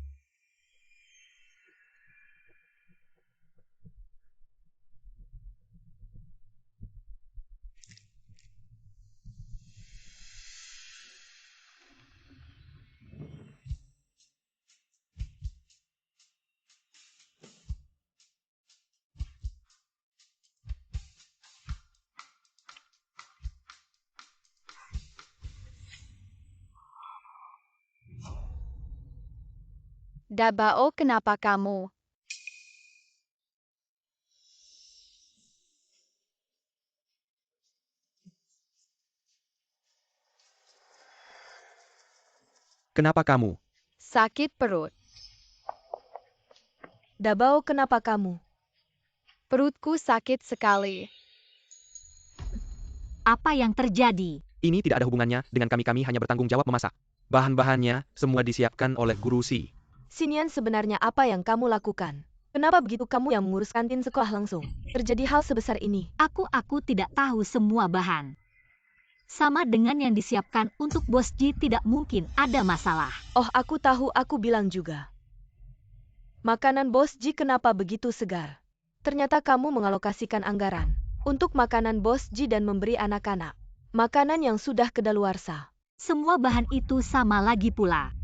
Dabao, kenapa kamu? Kenapa kamu? Sakit perut. Dabao, kenapa kamu? Perutku sakit sekali. Apa yang terjadi? Ini tidak ada hubungannya dengan kami hanya bertanggung jawab memasak. Bahan-bahannya semua disiapkan oleh Guru Si. Sinian, sebenarnya apa yang kamu lakukan? Kenapa begitu kamu yang mengurus kantin sekolah langsung? Terjadi hal sebesar ini. Aku tidak tahu semua bahan. Sama dengan yang disiapkan untuk Bos Ji, tidak mungkin ada masalah. Oh, aku tahu, aku bilang juga. Makanan Bos Ji kenapa begitu segar? Ternyata kamu mengalokasikan anggaran untuk makanan Bos Ji dan memberi anak-anak makanan yang sudah kedaluarsa. Semua bahan itu sama lagi pula.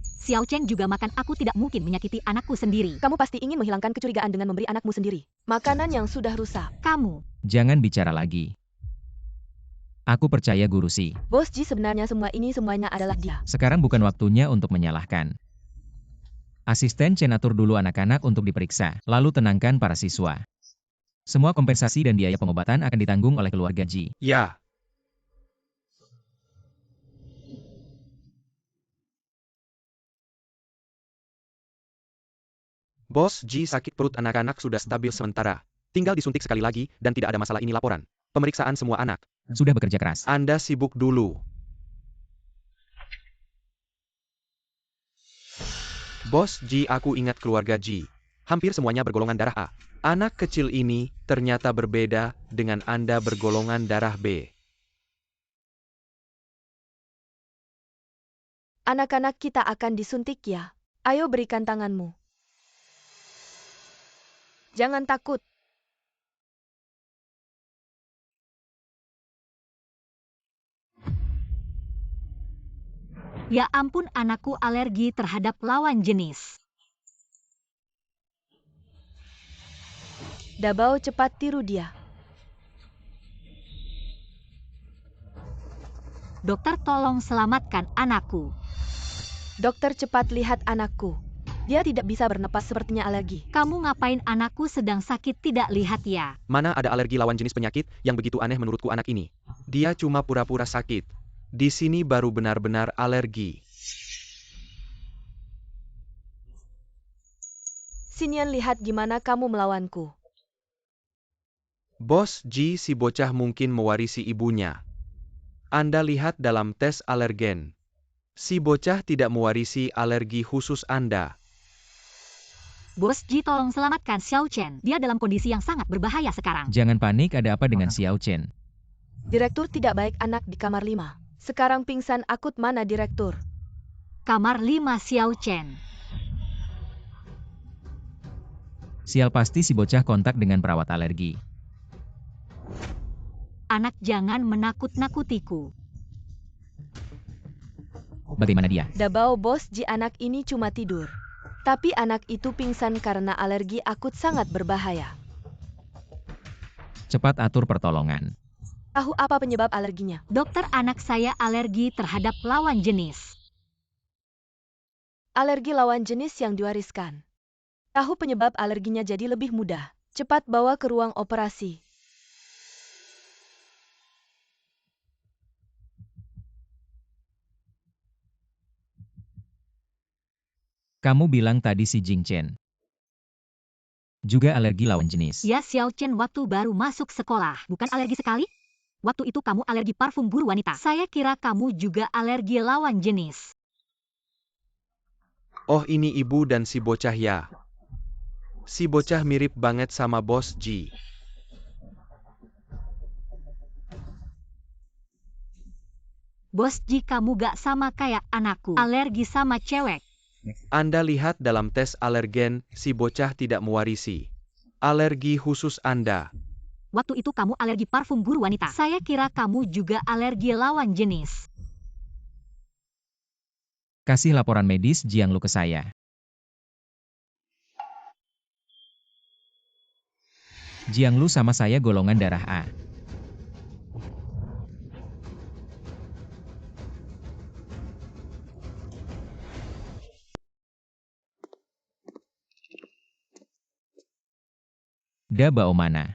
Xiao Chen juga makan. Aku tidak mungkin menyakiti anakku sendiri. Kamu pasti ingin menghilangkan kecurigaan dengan memberi anakmu sendiri makanan yang sudah rusak. Kamu. Jangan bicara lagi. Aku percaya Guru Si. Bos Ji, sebenarnya semuanya adalah dia. Sekarang bukan waktunya untuk menyalahkan. Asisten Chen atur dulu anak-anak untuk diperiksa, lalu tenangkan para siswa. Semua kompensasi dan biaya pengobatan akan ditanggung oleh keluarga Ji. Ya. Bos Ji, sakit perut anak-anak sudah stabil sementara. Tinggal disuntik sekali lagi, dan tidak ada masalah. Ini laporan pemeriksaan semua anak. Sudah bekerja keras. Anda sibuk dulu. Bos Ji, aku ingat keluarga Ji. Hampir semuanya bergolongan darah A. Anak kecil ini ternyata berbeda dengan Anda bergolongan darah B. Anak-anak kita akan disuntik ya. Ayo berikan tanganmu. Jangan takut. Ya ampun, anakku alergi terhadap lawan jenis. Dabao, cepat tiru dia. Dokter, tolong selamatkan anakku. Dokter, cepat lihat anakku. Dia tidak bisa bernapas, sepertinya alergi. Kamu ngapain? Anakku sedang sakit, tidak lihat ya? Mana ada alergi lawan jenis penyakit yang begitu aneh menurutku anak ini. Dia cuma pura-pura sakit. Di sini baru benar-benar alergi. Sinian, lihat gimana kamu melawanku. Bos Ji, si bocah mungkin mewarisi ibunya. Anda lihat dalam tes alergen. Si bocah tidak mewarisi alergi khusus Anda. Bos Ji, tolong selamatkan Xiao Chen. Dia dalam kondisi yang sangat berbahaya sekarang. Jangan panik, ada apa dengan Xiao Chen? Direktur tidak baik anak di kamar 5. Sekarang pingsan akut. Mana direktur? Kamar 5 Xiao Chen. Sial, pasti si bocah kontak dengan perawat alergi. Anak, jangan menakut-nakutiku. Bagaimana dia? Dabao, Bos Ji, anak ini cuma tidur. Tapi anak itu pingsan karena alergi akut sangat berbahaya. Cepat atur pertolongan. Tahu apa penyebab alerginya? Dokter, anak saya alergi terhadap lawan jenis. Alergi lawan jenis yang diwariskan. Tahu penyebab alerginya jadi lebih mudah. Cepat bawa ke ruang operasi. Kamu bilang tadi si Jing Chen juga alergi lawan jenis. Ya, Xiao Chen waktu baru masuk sekolah. Bukan alergi sekali? Waktu itu kamu alergi parfum guru wanita. Saya kira kamu juga alergi lawan jenis. Oh, ini ibu dan si bocah ya. Si bocah mirip banget sama Bos Ji. Bos Ji, kamu gak sama kayak anakku. Alergi sama cewek. Anda lihat dalam tes alergen, si bocah tidak mewarisi alergi khusus Anda. Waktu itu kamu alergi parfum guru wanita. Saya kira kamu juga alergi lawan jenis. Kasih laporan medis Jianglu ke saya. Jianglu sama saya golongan darah A. Dabao mana?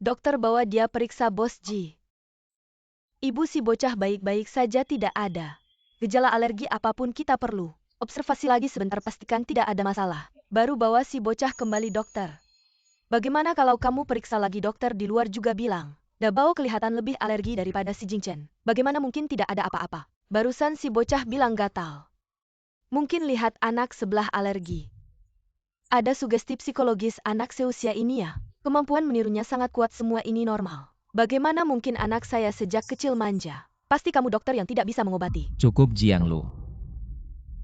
Dokter, bawa dia periksa Bos Ji. Ibu si bocah baik-baik saja, tidak ada gejala alergi apapun. Kita perlu observasi lagi sebentar, pastikan tidak ada masalah. Baru bawa si bocah kembali, dokter. Bagaimana kalau kamu periksa lagi? Dokter di luar juga bilang Dabao kelihatan lebih alergi daripada si Jing Chen. Bagaimana mungkin tidak ada apa-apa? Barusan si bocah bilang gatal. Mungkin lihat anak sebelah alergi. Ada sugesti psikologis anak seusia ini ya. Kemampuan menirunya sangat kuat, semua ini normal. Bagaimana mungkin anak saya sejak kecil manja? Pasti kamu dokter yang tidak bisa mengobati. Cukup Jianglu.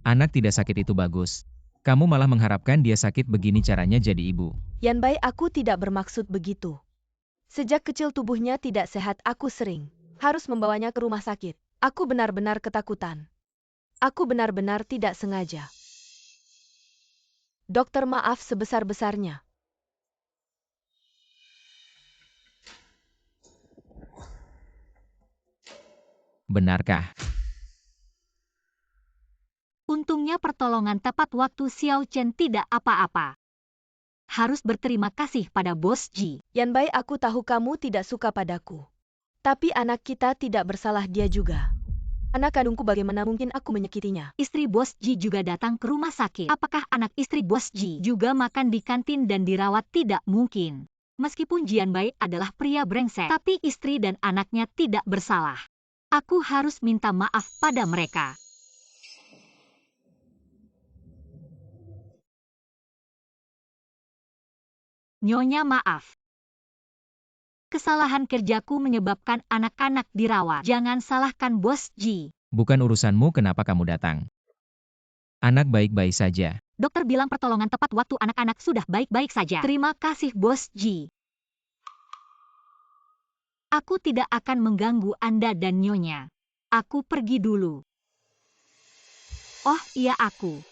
Anak tidak sakit itu bagus. Kamu malah mengharapkan dia sakit begini caranya jadi ibu. Yan Bai, aku tidak bermaksud begitu. Sejak kecil tubuhnya tidak sehat, aku sering harus membawanya ke rumah sakit. Aku benar-benar ketakutan. Aku benar-benar tidak sengaja. Dokter, maaf sebesar-besarnya. Benarkah? Untungnya pertolongan tepat waktu Xiao Chen tidak apa-apa. Harus berterima kasih pada Bos Ji. Yanbai, aku tahu kamu tidak suka padaku. Tapi anak kita tidak bersalah, dia juga anak kandungku, bagaimana mungkin aku menyakitinya? Istri Bos Ji juga datang ke rumah sakit. Apakah anak istri Bos Ji juga makan di kantin dan dirawat? Tidak mungkin. Meskipun Jianbai adalah pria brengsek, tapi istri dan anaknya tidak bersalah. Aku harus minta maaf pada mereka. Nyonya, maaf. Kesalahan kerjaku menyebabkan anak-anak dirawat. Jangan salahkan Bos Ji. Bukan urusanmu kenapa kamu datang. Anak baik-baik saja. Dokter bilang pertolongan tepat waktu anak-anak sudah baik-baik saja. Terima kasih Bos Ji. Aku tidak akan mengganggu Anda dan Nyonya. Aku pergi dulu. Oh iya, aku.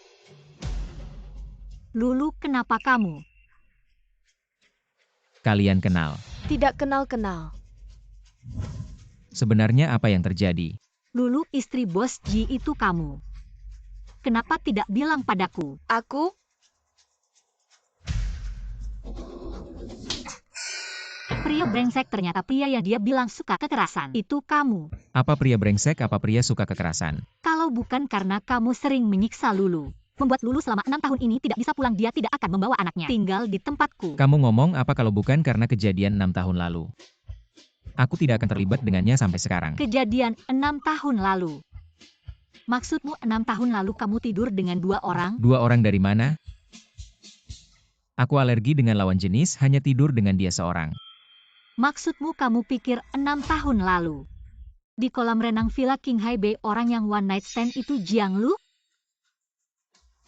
Lulu, kenapa kamu? Kalian kenal. Tidak kenal-kenal. Sebenarnya apa yang terjadi? Lulu, istri Bos Ji itu kamu. Kenapa tidak bilang padaku? Aku? Pria brengsek, ternyata pria yang dia bilang suka kekerasan. Itu kamu. Apa pria brengsek, apa pria suka kekerasan? Kalau bukan karena kamu sering menyiksa Lulu, membuat Lulu selama 6 tahun ini tidak bisa pulang, dia tidak akan membawa anaknya tinggal di tempatku. Kamu ngomong apa kalau bukan karena kejadian 6 tahun lalu? Aku tidak akan terlibat dengannya sampai sekarang. Kejadian 6 tahun lalu. Maksudmu 6 tahun lalu kamu tidur dengan 2 orang? 2 orang dari mana? Aku alergi dengan lawan jenis, hanya tidur dengan dia seorang. Maksudmu kamu pikir 6 tahun lalu? Di kolam renang Villa Qinghai Bay orang yang one night stand itu Jiang Lu?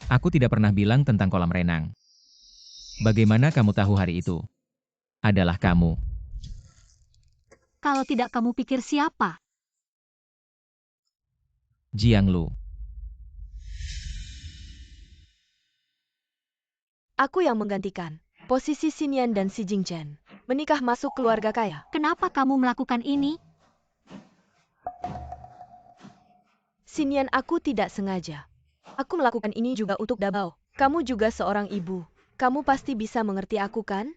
Aku tidak pernah bilang tentang kolam renang. Bagaimana kamu tahu hari itu? Adalah kamu. Kalau tidak kamu pikir siapa? Jiang Lu. Aku yang menggantikan posisi Xinian dan Xi Jingchen. Menikah masuk keluarga kaya. Kenapa kamu melakukan ini? Xinian, aku tidak sengaja. Aku melakukan ini juga untuk Dabao. Kamu juga seorang ibu. Kamu pasti bisa mengerti aku, kan?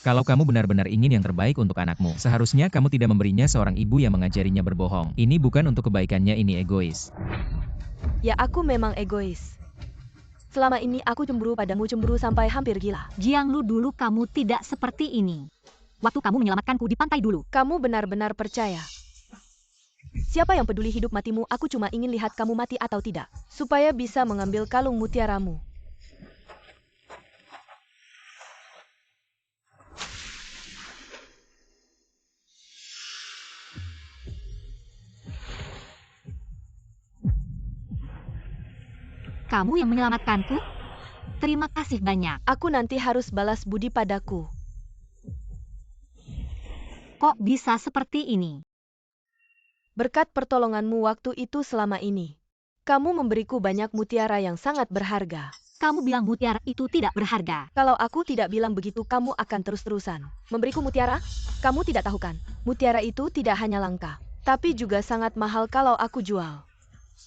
Kalau kamu benar-benar ingin yang terbaik untuk anakmu, seharusnya kamu tidak memberinya seorang ibu yang mengajarinya berbohong. Ini bukan untuk kebaikannya, ini egois. Ya, aku memang egois. Selama ini aku cemburu padamu, cemburu sampai hampir gila. Jiang Lu, dulu kamu tidak seperti ini. Waktu kamu menyelamatkanku di pantai dulu. Kamu benar-benar percaya? Siapa yang peduli hidup matimu? Aku cuma ingin lihat kamu mati atau tidak, supaya bisa mengambil kalung mutiaramu. Kamu yang menyelamatkanku? Terima kasih banyak. Aku nanti harus balas budi padaku. Kok bisa seperti ini? Berkat pertolonganmu waktu itu selama ini, kamu memberiku banyak mutiara yang sangat berharga. Kamu bilang mutiara itu tidak berharga. Kalau aku tidak bilang begitu, kamu akan terus-terusan memberiku mutiara? Kamu tidak tahu kan, mutiara itu tidak hanya langka, tapi juga sangat mahal kalau aku jual.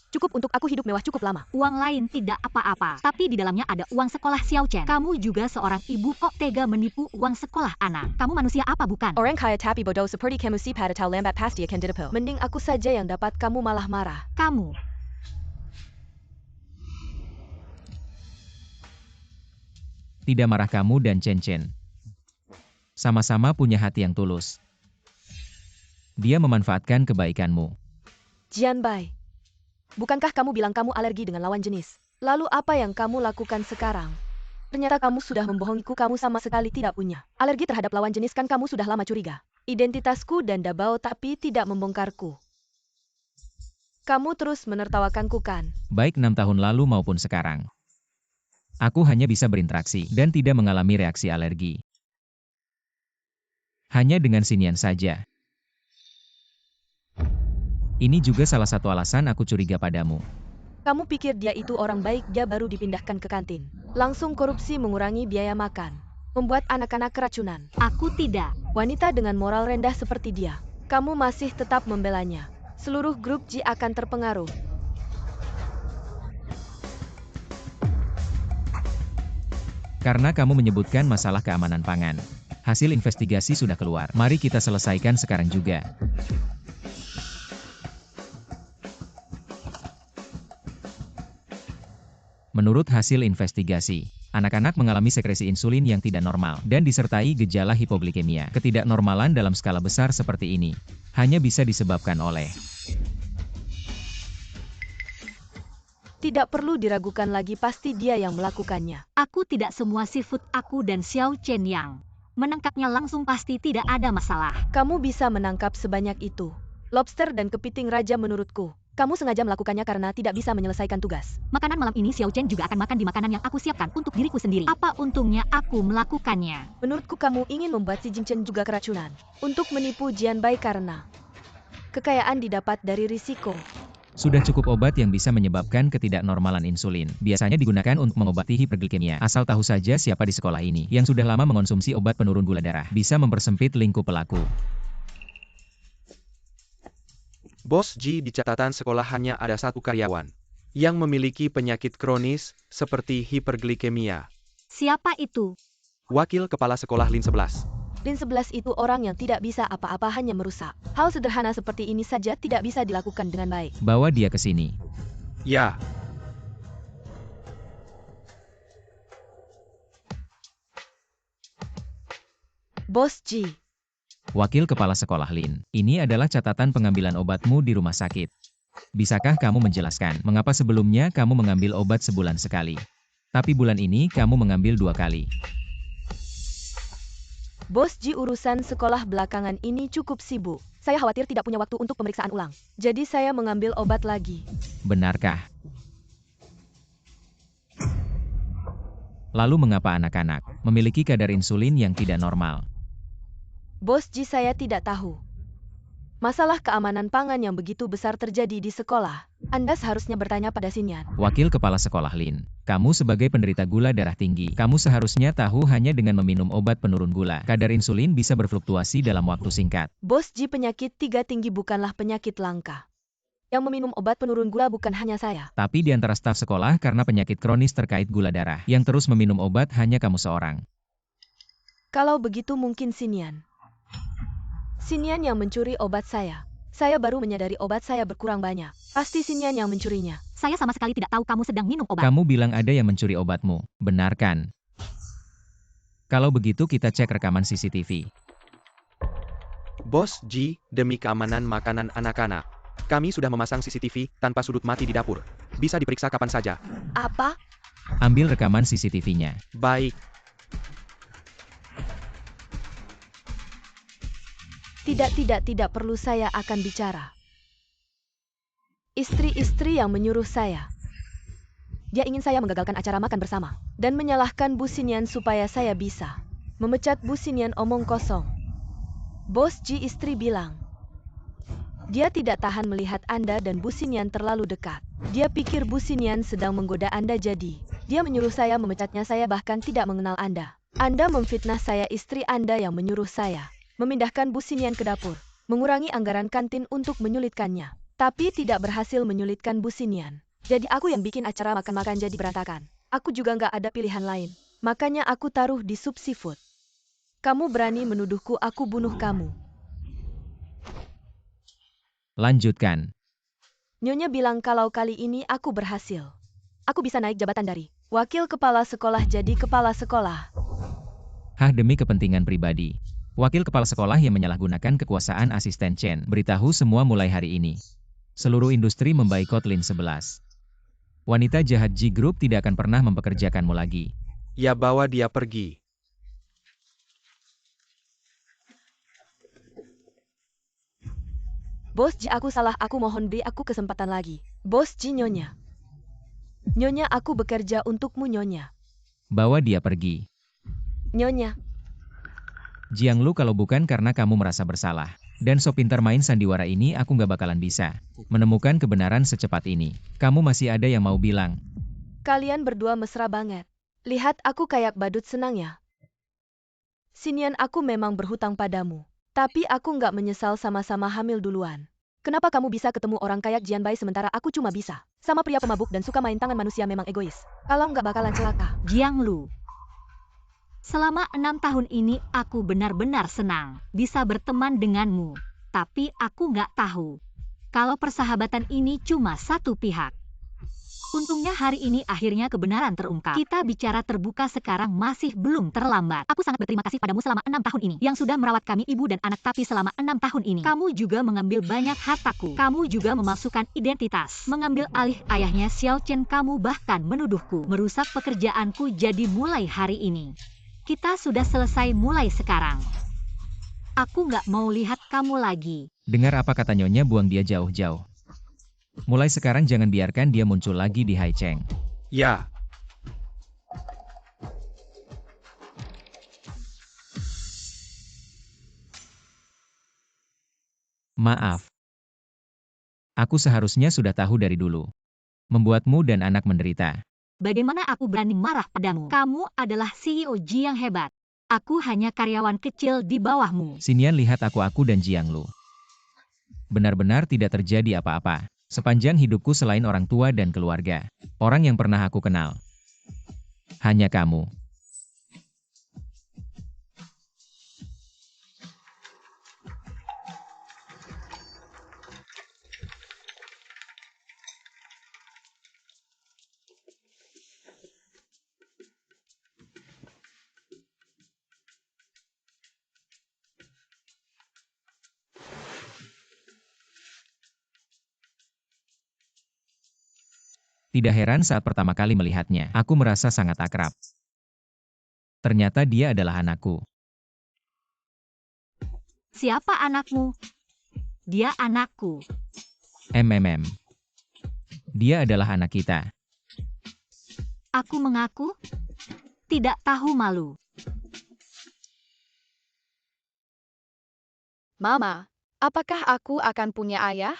Cukup untuk aku hidup mewah cukup lama. Uang lain tidak apa-apa, tapi di dalamnya ada uang sekolah Xiao Chen. Kamu juga seorang ibu, kok tega menipu uang sekolah anak? Kamu manusia apa bukan? Orang kaya tapi bodoh seperti kamu si pada tahu lambat pasti akan ditipu. Mending aku saja yang dapat, kamu malah marah. Kamu. Tidak marah, kamu dan Chen Chen. Sama-sama punya hati yang tulus. Dia memanfaatkan kebaikanmu. Jianbai, bukankah kamu bilang kamu alergi dengan lawan jenis? Lalu apa yang kamu lakukan sekarang? Ternyata kamu sudah membohongiku, kamu sama sekali tidak punya alergi terhadap lawan jenis, kan kamu sudah lama curiga identitasku dan Dabao tapi tidak membongkarku. Kamu terus menertawakanku, kan? Baik 6 tahun lalu maupun sekarang. Aku hanya bisa berinteraksi dan tidak mengalami reaksi alergi. Hanya dengan Xinian saja. Ini juga salah satu alasan aku curiga padamu. Kamu pikir dia itu orang baik, dia baru dipindahkan ke kantin. Langsung korupsi mengurangi biaya makan. Membuat anak-anak keracunan. Aku tidak. Wanita dengan moral rendah seperti dia. Kamu masih tetap membelanya. Seluruh grup G akan terpengaruh. Karena kamu menyebutkan masalah keamanan pangan. Hasil investigasi sudah keluar. Mari kita selesaikan sekarang juga. Menurut hasil investigasi, anak-anak mengalami sekresi insulin yang tidak normal dan disertai gejala hipoglikemia. Ketidaknormalan dalam skala besar seperti ini hanya bisa disebabkan oleh. Tidak perlu diragukan lagi, pasti dia yang melakukannya. Aku tidak semua seafood aku dan Xiao Chen yang menangkapnya langsung pasti tidak ada masalah. Kamu bisa menangkap sebanyak itu. Lobster dan kepiting raja menurutku. Kamu sengaja melakukannya karena tidak bisa menyelesaikan tugas. Makanan malam ini Xiao Chen juga akan makan di makanan yang aku siapkan untuk diriku sendiri. Apa untungnya aku melakukannya? Menurutku kamu ingin membuat si Jing Chen juga keracunan. Untuk menipu Jian Bai karena kekayaan didapat dari risiko. Sudah cukup obat yang bisa menyebabkan ketidaknormalan insulin. Biasanya digunakan untuk mengobati hiperglikemia. Asal tahu saja siapa di sekolah ini yang sudah lama mengonsumsi obat penurun gula darah. Bisa mempersempit lingkup pelaku. Bos G, di catatan sekolah hanya ada satu karyawan yang memiliki penyakit kronis seperti hiperglikemia. Siapa itu? Wakil Kepala Sekolah Lin 11. Lin 11 itu orang yang tidak bisa apa-apa, hanya merusak. Hal sederhana seperti ini saja tidak bisa dilakukan dengan baik. Bawa dia ke sini. Ya. Bos G. Wakil Kepala Sekolah Lin, ini adalah catatan pengambilan obatmu di rumah sakit. Bisakah kamu menjelaskan mengapa sebelumnya kamu mengambil obat sebulan sekali, tapi bulan ini kamu mengambil 2 kali? Bos G, urusan sekolah belakangan ini cukup sibuk. Saya khawatir tidak punya waktu untuk pemeriksaan ulang. Jadi saya mengambil obat lagi. Benarkah? Lalu mengapa anak-anak memiliki kadar insulin yang tidak normal? Bos G, saya tidak tahu. Masalah keamanan pangan yang begitu besar terjadi di sekolah. Anda seharusnya bertanya pada Xinyan. Wakil Kepala Sekolah Lin, kamu sebagai penderita gula darah tinggi, kamu seharusnya tahu hanya dengan meminum obat penurun gula, kadar insulin bisa berfluktuasi dalam waktu singkat. Bos G, penyakit 3 tinggi bukanlah penyakit langka. Yang meminum obat penurun gula bukan hanya saya. Tapi di antara staf sekolah karena penyakit kronis terkait gula darah, yang terus meminum obat hanya kamu seorang. Kalau begitu mungkin Xinyan. Xinyan yang mencuri obat saya. Saya baru menyadari obat saya berkurang banyak. Pasti Xinyan yang mencurinya. Saya sama sekali tidak tahu kamu sedang minum obat. Kamu bilang ada yang mencuri obatmu, benar kan? Kalau begitu kita cek rekaman CCTV. Bos G, demi keamanan makanan anak-anak, kami sudah memasang CCTV tanpa sudut mati di dapur. Bisa diperiksa kapan saja. Apa? Ambil rekaman CCTV-nya. Baik. Tidak perlu, saya akan bicara. Istri-istri yang menyuruh saya. Dia ingin saya menggagalkan acara makan bersama. Dan menyalahkan Bu Xinyan supaya saya bisa memecat Bu Xinyan. Omong kosong. Bos G, istri bilang. Dia tidak tahan melihat Anda dan Bu Xinyan terlalu dekat. Dia pikir Bu Xinyan sedang menggoda Anda, jadi dia menyuruh saya memecatnya. Saya bahkan tidak mengenal Anda. Anda memfitnah saya, istri Anda yang menyuruh saya memindahkan Bu Xinyan ke dapur, mengurangi anggaran kantin untuk menyulitkannya. Tapi tidak berhasil menyulitkan Bu Xinyan. Jadi aku yang bikin acara makan-makan jadi berantakan. Aku juga nggak ada pilihan lain. Makanya aku taruh di sup seafood. Kamu berani menuduhku aku bunuh kamu. Lanjutkan. Nyonya bilang kalau kali ini aku berhasil. Aku bisa naik jabatan dari wakil kepala sekolah jadi kepala sekolah. Hah, demi kepentingan pribadi. Wakil Kepala Sekolah yang menyalahgunakan kekuasaan asisten Chen, beritahu semua mulai hari ini. Seluruh industri memboikot Lin 11. Wanita jahat G Group tidak akan pernah mempekerjakanmu lagi. Ya, bawa dia pergi. Bos G, aku salah, aku mohon beri aku kesempatan lagi. Bos G, Nyonya. Nyonya, aku bekerja untukmu, Nyonya. Bawa dia pergi. Nyonya. Jiang Lu, kalau bukan karena kamu merasa bersalah, Dan so pintar main sandiwara ini aku nggak bakalan bisa menemukan kebenaran secepat ini. Kamu masih ada yang mau bilang? Kalian berdua mesra banget. Lihat aku kayak badut senang ya. Sinian aku memang berhutang padamu. Tapi aku nggak menyesal sama-sama hamil duluan. Kenapa kamu bisa ketemu orang kayak Jianbai sementara aku cuma bisa? Sama pria pemabuk dan suka main tangan manusia memang egois. Kalau nggak bakalan celaka. Jiang Lu. Selama 6 tahun ini aku benar-benar senang bisa berteman denganmu. Tapi aku nggak tahu kalau persahabatan ini cuma satu pihak. Untungnya hari ini akhirnya kebenaran terungkap. Kita bicara terbuka sekarang masih belum terlambat. Aku sangat berterima kasih padamu selama 6 tahun ini. Yang sudah merawat kami ibu dan anak, tapi selama 6 tahun ini kamu juga mengambil banyak hartaku. Kamu juga memasukkan identitas. Mengambil alih ayahnya Xiao Chen, kamu bahkan menuduhku merusak pekerjaanku. Jadi mulai hari ini kita sudah selesai mulai sekarang. Aku nggak mau lihat kamu lagi. Dengar apa kata Nyonya, buang dia jauh-jauh. Mulai sekarang jangan biarkan dia muncul lagi di Haicheng. Ya. Maaf. Aku seharusnya sudah tahu dari dulu. Membuatmu dan anak menderita. Bagaimana aku berani marah padamu? Kamu adalah CEO Ji yang hebat. Aku hanya karyawan kecil di bawahmu. Sinian, lihat aku dan Jiang Lu. Benar-benar tidak terjadi apa-apa. Sepanjang hidupku selain orang tua dan keluarga. Orang yang pernah aku kenal. Hanya kamu. Tidak heran saat pertama kali melihatnya, aku merasa sangat akrab. Ternyata dia adalah anakku. Siapa anakmu? Dia anakku. Dia adalah anak kita. Aku mengaku tidak tahu malu. Mama, apakah aku akan punya ayah?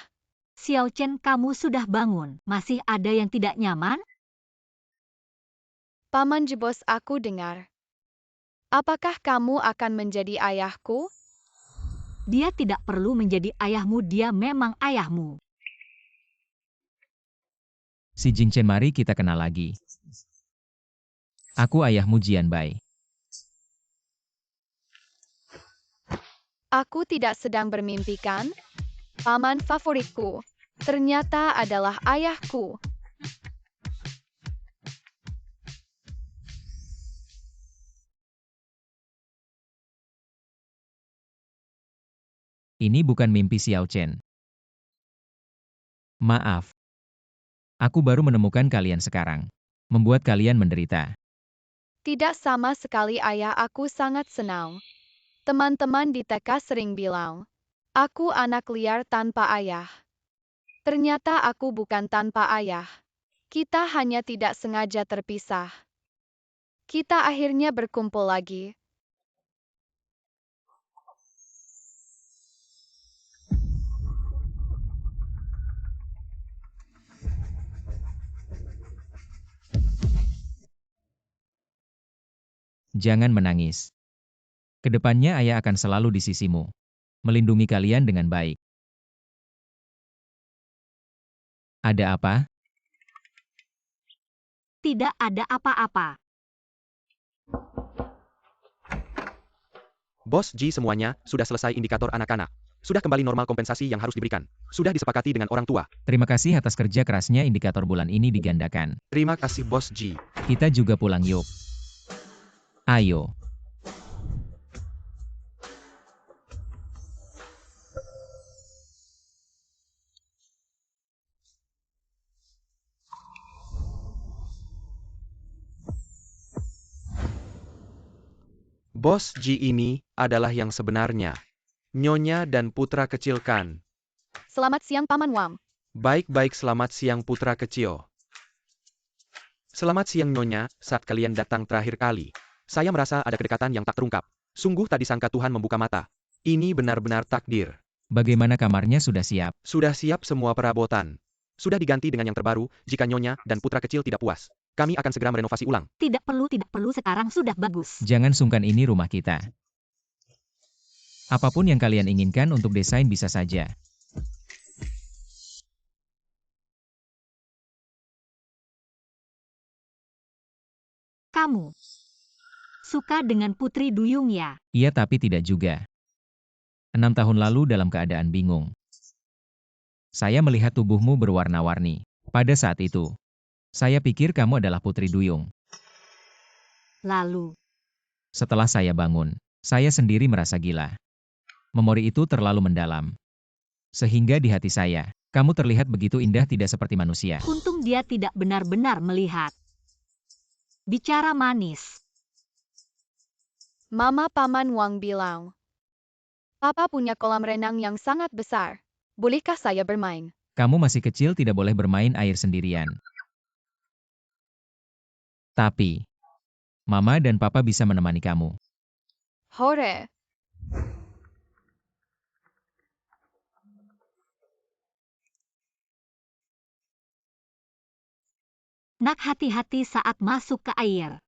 Xiao Chen, kamu sudah bangun. Masih ada yang tidak nyaman? Paman Jebos, aku dengar. Apakah kamu akan menjadi ayahku? Dia tidak perlu menjadi ayahmu, dia memang ayahmu. Si Jingchen, mari kita kenal lagi. Aku ayahmu, Jianbai. Aku tidak sedang bermimpi kan? Paman favoritku ternyata adalah ayahku. Ini bukan mimpi, Xiao Chen. Maaf. Aku baru menemukan kalian sekarang. Membuat kalian menderita. Tidak sama sekali, ayah. Aku sangat senang. Teman-teman di TK sering bilang, aku anak liar tanpa ayah. Ternyata aku bukan tanpa ayah. Kita hanya tidak sengaja terpisah. Kita akhirnya berkumpul lagi. Jangan menangis. Kedepannya ayah akan selalu di sisimu. Melindungi kalian dengan baik. Ada apa? Tidak ada apa-apa. Bos Ji, semuanya sudah selesai indikator anak-anak. Sudah kembali normal kompensasi yang harus diberikan. Sudah disepakati dengan orang tua. Terima kasih atas kerja kerasnya, indikator bulan ini digandakan. Terima kasih Bos Ji. Kita juga pulang yuk. Ayo. Bos Ji ini adalah yang sebenarnya. Nyonya dan putra kecil kan. Selamat siang, Paman Wang. Baik-baik, selamat siang putra kecil. Selamat siang Nyonya, saat kalian datang terakhir kali, saya merasa ada kedekatan yang tak terungkap. Sungguh tak disangka Tuhan membuka mata. Ini benar-benar takdir. Bagaimana kamarnya sudah siap? Sudah siap semua perabotan. Sudah diganti dengan yang terbaru, jika Nyonya dan putra kecil tidak puas. Kami akan segera merenovasi ulang. Tidak perlu, sekarang sudah bagus. Jangan sungkan, ini rumah kita. Apapun yang kalian inginkan untuk desain bisa saja. Kamu suka dengan Putri Duyung ya? Iya, tapi tidak juga. 6 tahun lalu dalam keadaan bingung. Saya melihat tubuhmu berwarna-warni. Pada saat itu, saya pikir kamu adalah Putri Duyung. Lalu, Setelah saya bangun, saya sendiri merasa gila. Memori itu terlalu mendalam. Sehingga di hati saya, kamu terlihat begitu indah, tidak seperti manusia. untung dia tidak benar-benar melihat. Bicara manis. Mama Paman Wang bilang, Papa punya kolam renang yang sangat besar. Bolehkah saya bermain? Kamu masih kecil, tidak boleh bermain air sendirian. Tapi, Mama dan Papa bisa menemani kamu. Hore! Nak, hati-hati saat masuk ke air.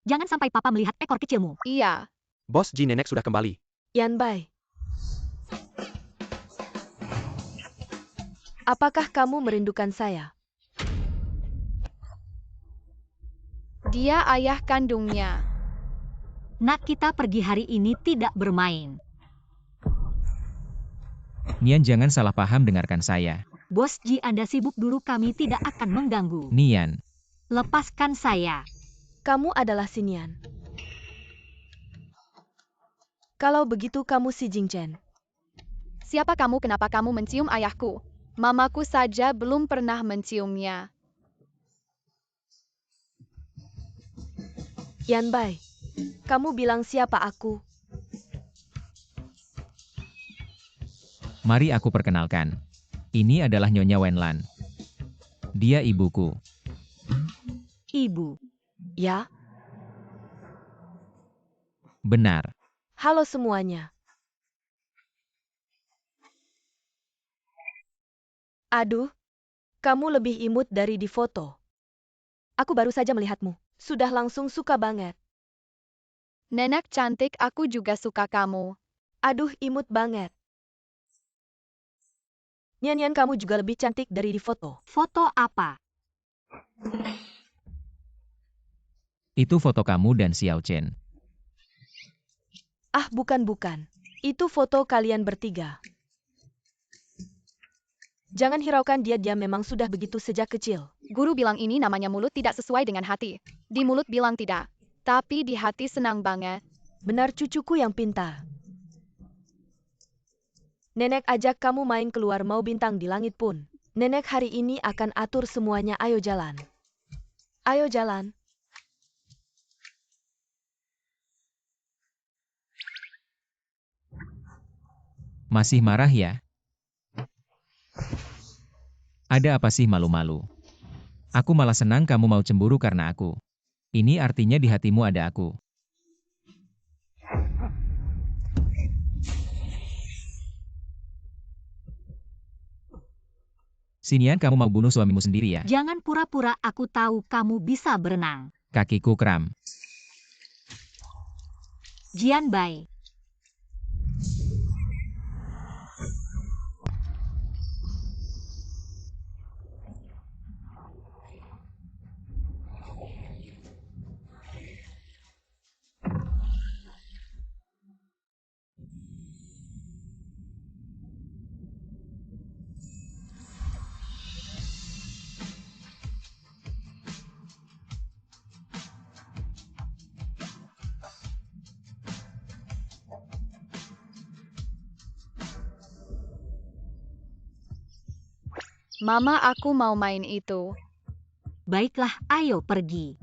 Jangan sampai papa melihat ekor kecilmu. Iya, Bos Ji, nenek sudah kembali. Yan Bai. Apakah kamu merindukan saya? dia ayah kandungnya. Nak, kita pergi hari ini tidak bermain. Nian, jangan salah paham, dengarkan saya. Bos Ji, Anda sibuk dulu, kami tidak akan mengganggu. Nian, Lepaskan saya. Kamu adalah Sinian. Kalau begitu kamu si Jingchen. Siapa kamu? Kenapa kamu mencium ayahku? Mamaku saja belum pernah menciumnya. Yan Bai. Kamu bilang siapa aku? mari aku perkenalkan. Ini adalah Nyonya Wenlan. Dia ibuku. Ibu. Ya? Benar. Halo semuanya. Aduh, kamu lebih imut dari di foto. Aku baru saja melihatmu. Sudah langsung suka banget. Nenek cantik, aku juga suka kamu. Aduh, imut banget. Nyan, kamu juga lebih cantik dari di foto. Foto apa? Itu foto kamu dan Xiao Chen. Ah, bukan. Itu foto kalian bertiga. Jangan hiraukan dia memang sudah begitu sejak kecil. Guru bilang ini namanya mulut tidak sesuai dengan hati. Di mulut bilang tidak, tapi di hati senang banget. Benar, cucuku yang pintar. Nenek ajak kamu main keluar, mau bintang di langit pun. Nenek hari ini akan atur semuanya, ayo jalan. Ayo jalan. Masih marah ya? Ada apa sih malu-malu? Aku malah senang kamu mau cemburu karena aku. Ini artinya di hatimu ada aku. Sinian, kamu mau bunuh suamimu sendiri ya? Jangan pura-pura, aku tahu kamu bisa berenang. Kakiku kram. Jian Bai. Mama, aku mau main itu. Baiklah, ayo pergi.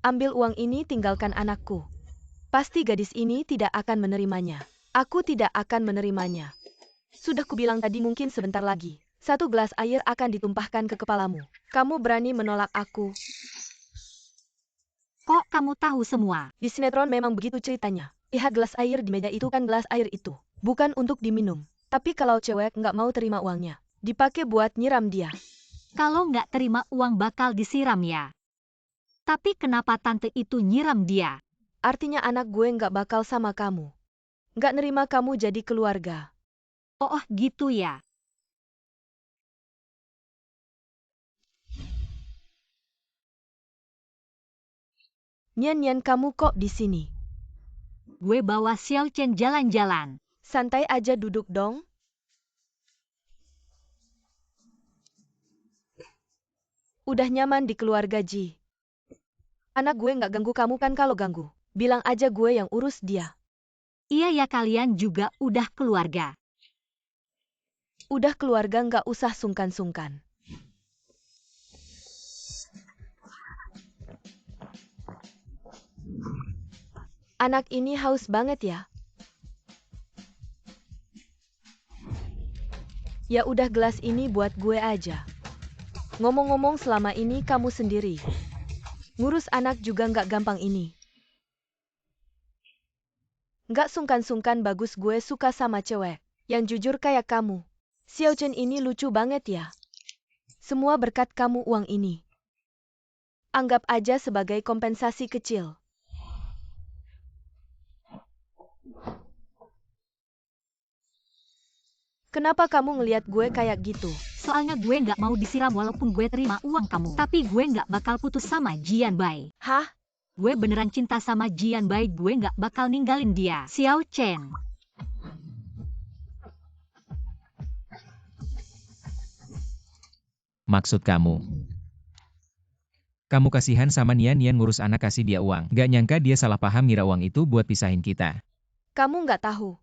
Ambil uang ini, tinggalkan anakku. Pasti gadis ini tidak akan menerimanya. Aku tidak akan menerimanya. Sudah kubilang tadi, mungkin sebentar lagi. 1 gelas air akan ditumpahkan ke kepalamu. Kamu berani menolak aku? Kok kamu tahu semua. Di sinetron memang begitu ceritanya. Lihat gelas air di meja itu, kan gelas air itu bukan untuk diminum. Tapi kalau cewek nggak mau terima uangnya, dipakai buat nyiram dia. Kalau nggak terima uang bakal disiram ya. Tapi kenapa tante itu nyiram dia? Artinya anak gue nggak bakal sama kamu. Nggak nerima kamu jadi keluarga. Oh gitu ya. Nian, kamu kok di sini? Gue bawa Xiao Chen jalan-jalan. Santai aja, duduk dong. Udah nyaman di keluarga Ji. Anak gue nggak ganggu kamu kan? Kalau ganggu, bilang aja gue yang urus dia. Iya ya, kalian juga udah keluarga. Udah keluarga, nggak usah sungkan-sungkan. Anak ini haus banget ya. Ya udah, gelas ini buat gue aja. Ngomong-ngomong, selama ini kamu sendiri ngurus anak juga nggak gampang ini. Nggak sungkan-sungkan, bagus, gue suka sama cewek yang jujur kayak kamu. Xiao Chen ini lucu banget ya. Semua berkat kamu uang ini. Anggap aja sebagai kompensasi kecil. Kenapa kamu ngelihat gue kayak gitu? Soalnya gue nggak mau disiram walaupun gue terima uang kamu. Tapi gue nggak bakal putus sama Jian Bai. Hah? Gue beneran cinta sama Jian Bai, gue nggak bakal ninggalin dia. Xiao Chen. Maksud kamu? Kamu kasihan sama Nian ngurus anak, kasih dia uang. Gak nyangka dia salah paham ngira uang itu buat pisahin kita. Kamu nggak tahu.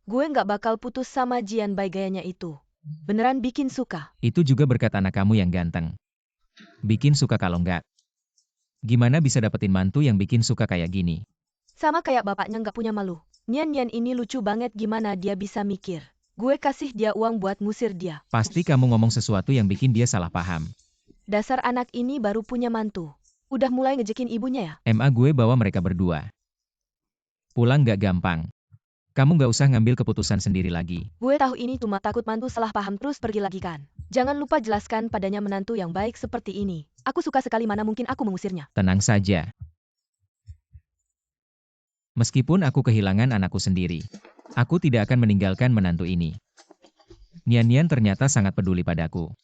Gue nggak bakal putus sama Jian Bai, gayanya itu beneran bikin suka. Itu juga berkat anak kamu yang ganteng. Bikin suka, kalau nggak, gimana bisa dapetin mantu yang bikin suka kayak gini? Sama kayak bapaknya, nggak punya malu. Nian ini lucu banget, gimana dia bisa mikir gue kasih dia uang buat ngusir dia. Pasti kamu ngomong sesuatu yang bikin dia salah paham. Dasar anak ini baru punya mantu, udah mulai ngejekin ibunya ya? Gue bawa mereka berdua pulang gak gampang. Kamu gak usah ngambil keputusan sendiri lagi. Gue tahu ini cuma takut mantu salah paham terus pergi lagi kan. Jangan lupa jelaskan padanya menantu yang baik seperti ini. Aku suka sekali, mana mungkin aku mengusirnya. Tenang saja. Meskipun aku kehilangan anakku sendiri, aku tidak akan meninggalkan menantu ini. Nian ternyata sangat peduli padaku.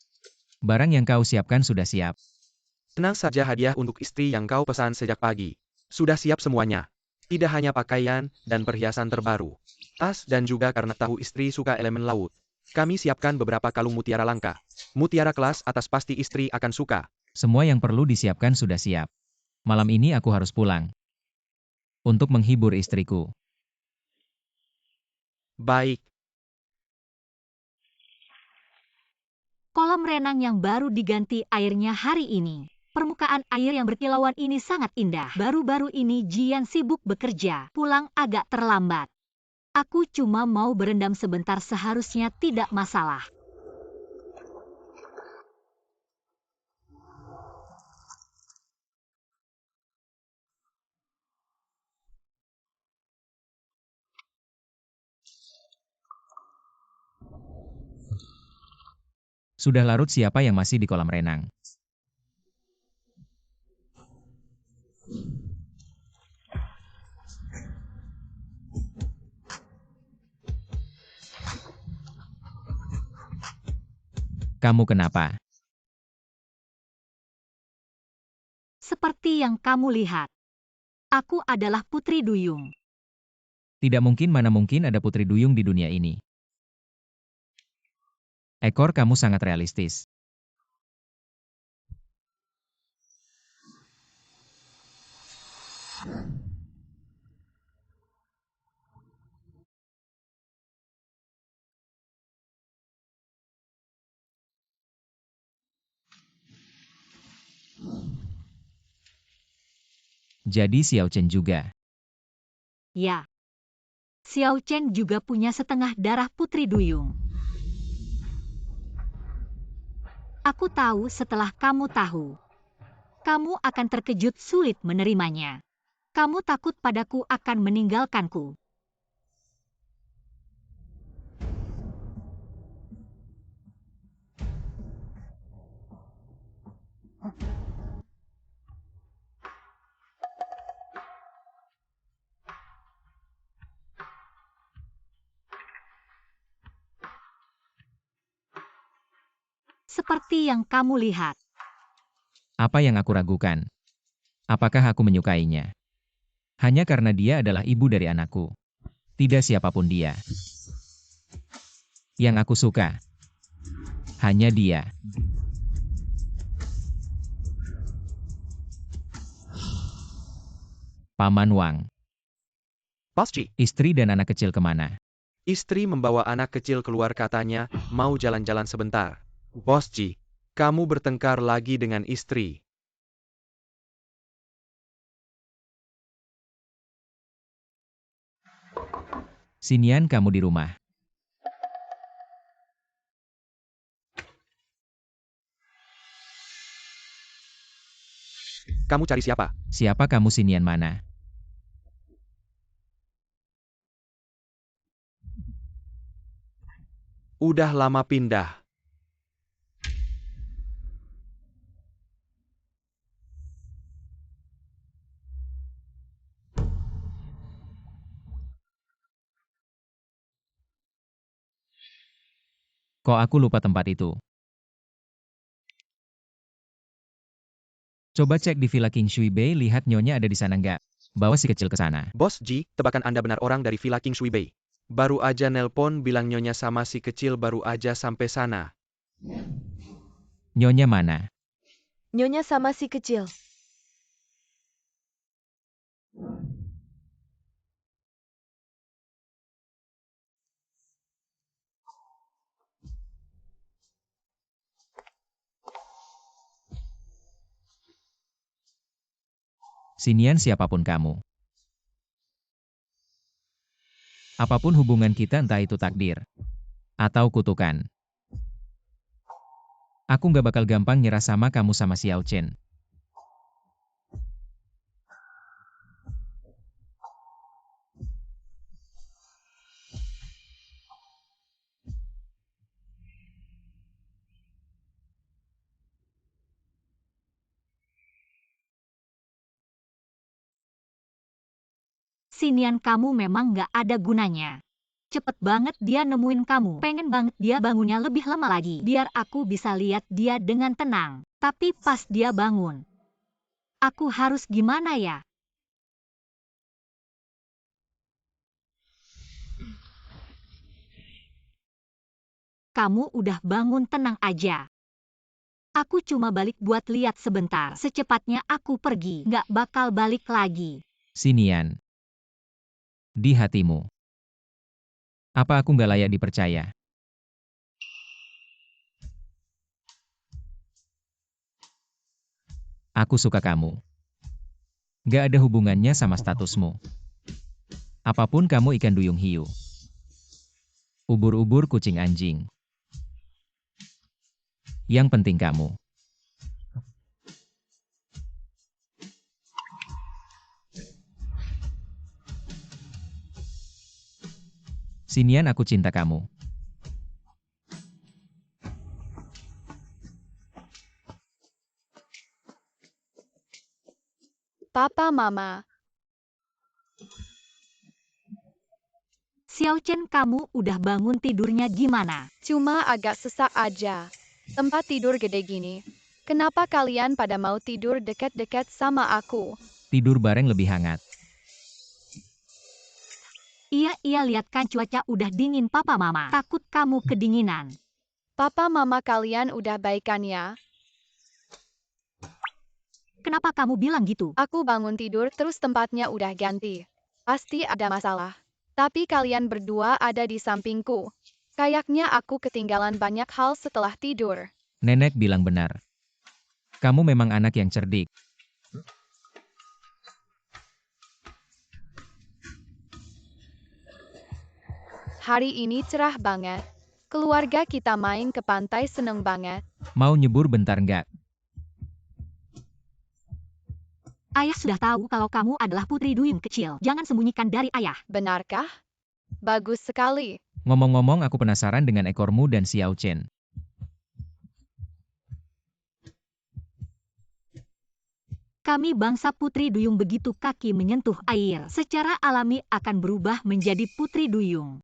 Barang yang kau siapkan sudah siap. Tenang saja, hadiah untuk istri yang kau pesan sejak pagi sudah siap semuanya. Tidak hanya pakaian dan perhiasan terbaru, tas, dan juga karena tahu istri suka elemen laut, kami siapkan beberapa kalung mutiara langka. Mutiara kelas atas, pasti istri akan suka. Semua yang perlu disiapkan sudah siap. Malam ini aku harus pulang untuk menghibur istriku. Baik. Kolam renang yang baru diganti airnya hari ini. Permukaan air yang berkilauan ini sangat indah. Baru-baru ini Jian sibuk bekerja, pulang agak terlambat. Aku cuma mau berendam sebentar, seharusnya tidak masalah. Sudah larut, siapa yang masih di kolam renang? Kamu kenapa? Seperti yang kamu lihat, aku adalah Putri Duyung. Tidak mungkin, mana mungkin ada Putri Duyung di dunia ini. Ekor kamu sangat realistis. Jadi Xiao Chen juga. Ya, Xiao Chen juga punya setengah darah Putri Duyung. Aku tahu setelah kamu tahu. Kamu akan terkejut sulit menerimanya. Kamu takut padaku akan meninggalkanku. Seperti yang kamu lihat. Apa yang aku ragukan? Apakah aku menyukainya? Hanya karena dia adalah ibu dari anakku. Tidak siapapun dia. Yang aku suka. Hanya dia. Paman Wang. Bos Ji, Istri dan anak kecil kemana? istri membawa anak kecil keluar katanya, mau jalan-jalan sebentar. Bos Ji, kamu bertengkar lagi dengan istri. Xinian, kamu di rumah. Kamu cari siapa? Siapa kamu, Xinian mana? Udah lama pindah. Kok aku lupa tempat itu? Coba cek di Villa King Shui Bei, lihat nyonya ada di sana nggak? Bawa si kecil ke sana. Bos Ji, tebakan Anda benar, orang dari Villa King Shui Bei. Baru aja nelpon bilang nyonya sama si kecil baru aja sampai sana. Nyonya mana? Nyonya sama si kecil. Xinian, siapapun kamu. Apapun hubungan kita, entah itu takdir atau kutukan. Aku nggak bakal gampang nyerah sama kamu sama Xiao Chen. Xinian, kamu memang nggak ada gunanya. Cepet banget dia nemuin kamu. Pengen banget dia bangunnya lebih lama lagi. Biar aku bisa lihat dia dengan tenang. Tapi pas dia bangun, aku harus gimana ya? Kamu udah bangun, tenang aja. Aku cuma balik buat lihat sebentar. Secepatnya aku pergi. Nggak bakal balik lagi. Xinian. Di hatimu. Apa aku nggak layak dipercaya? Aku suka kamu. Nggak ada hubungannya sama statusmu. Apapun kamu, ikan duyung hiu. Ubur-ubur, kucing, anjing. Yang penting kamu. Xinian, aku cinta kamu. Papa, Mama. Xiao Chen, kamu udah bangun, tidurnya gimana? Cuma agak sesak aja. Tempat tidur gede gini. Kenapa kalian pada mau tidur dekat-dekat sama aku? Tidur bareng lebih hangat. Iya, lihat kan cuaca udah dingin, papa mama. Takut kamu kedinginan. Papa, Mama kalian udah baikan ya? Kenapa kamu bilang gitu? Aku bangun tidur terus tempatnya udah ganti. Pasti ada masalah. Tapi kalian berdua ada di sampingku. Kayaknya aku ketinggalan banyak hal setelah tidur. Nenek bilang benar. Kamu memang anak yang cerdik. Hari ini cerah banget. Keluarga kita main ke pantai, seneng banget. Mau nyebur bentar nggak? Ayah sudah tahu kalau kamu adalah putri duyung kecil. Jangan sembunyikan dari ayah. Benarkah? Bagus sekali. Ngomong-ngomong aku penasaran dengan ekormu dan Xiao Chen. Kami bangsa putri duyung begitu kaki menyentuh air, secara alami akan berubah menjadi putri duyung.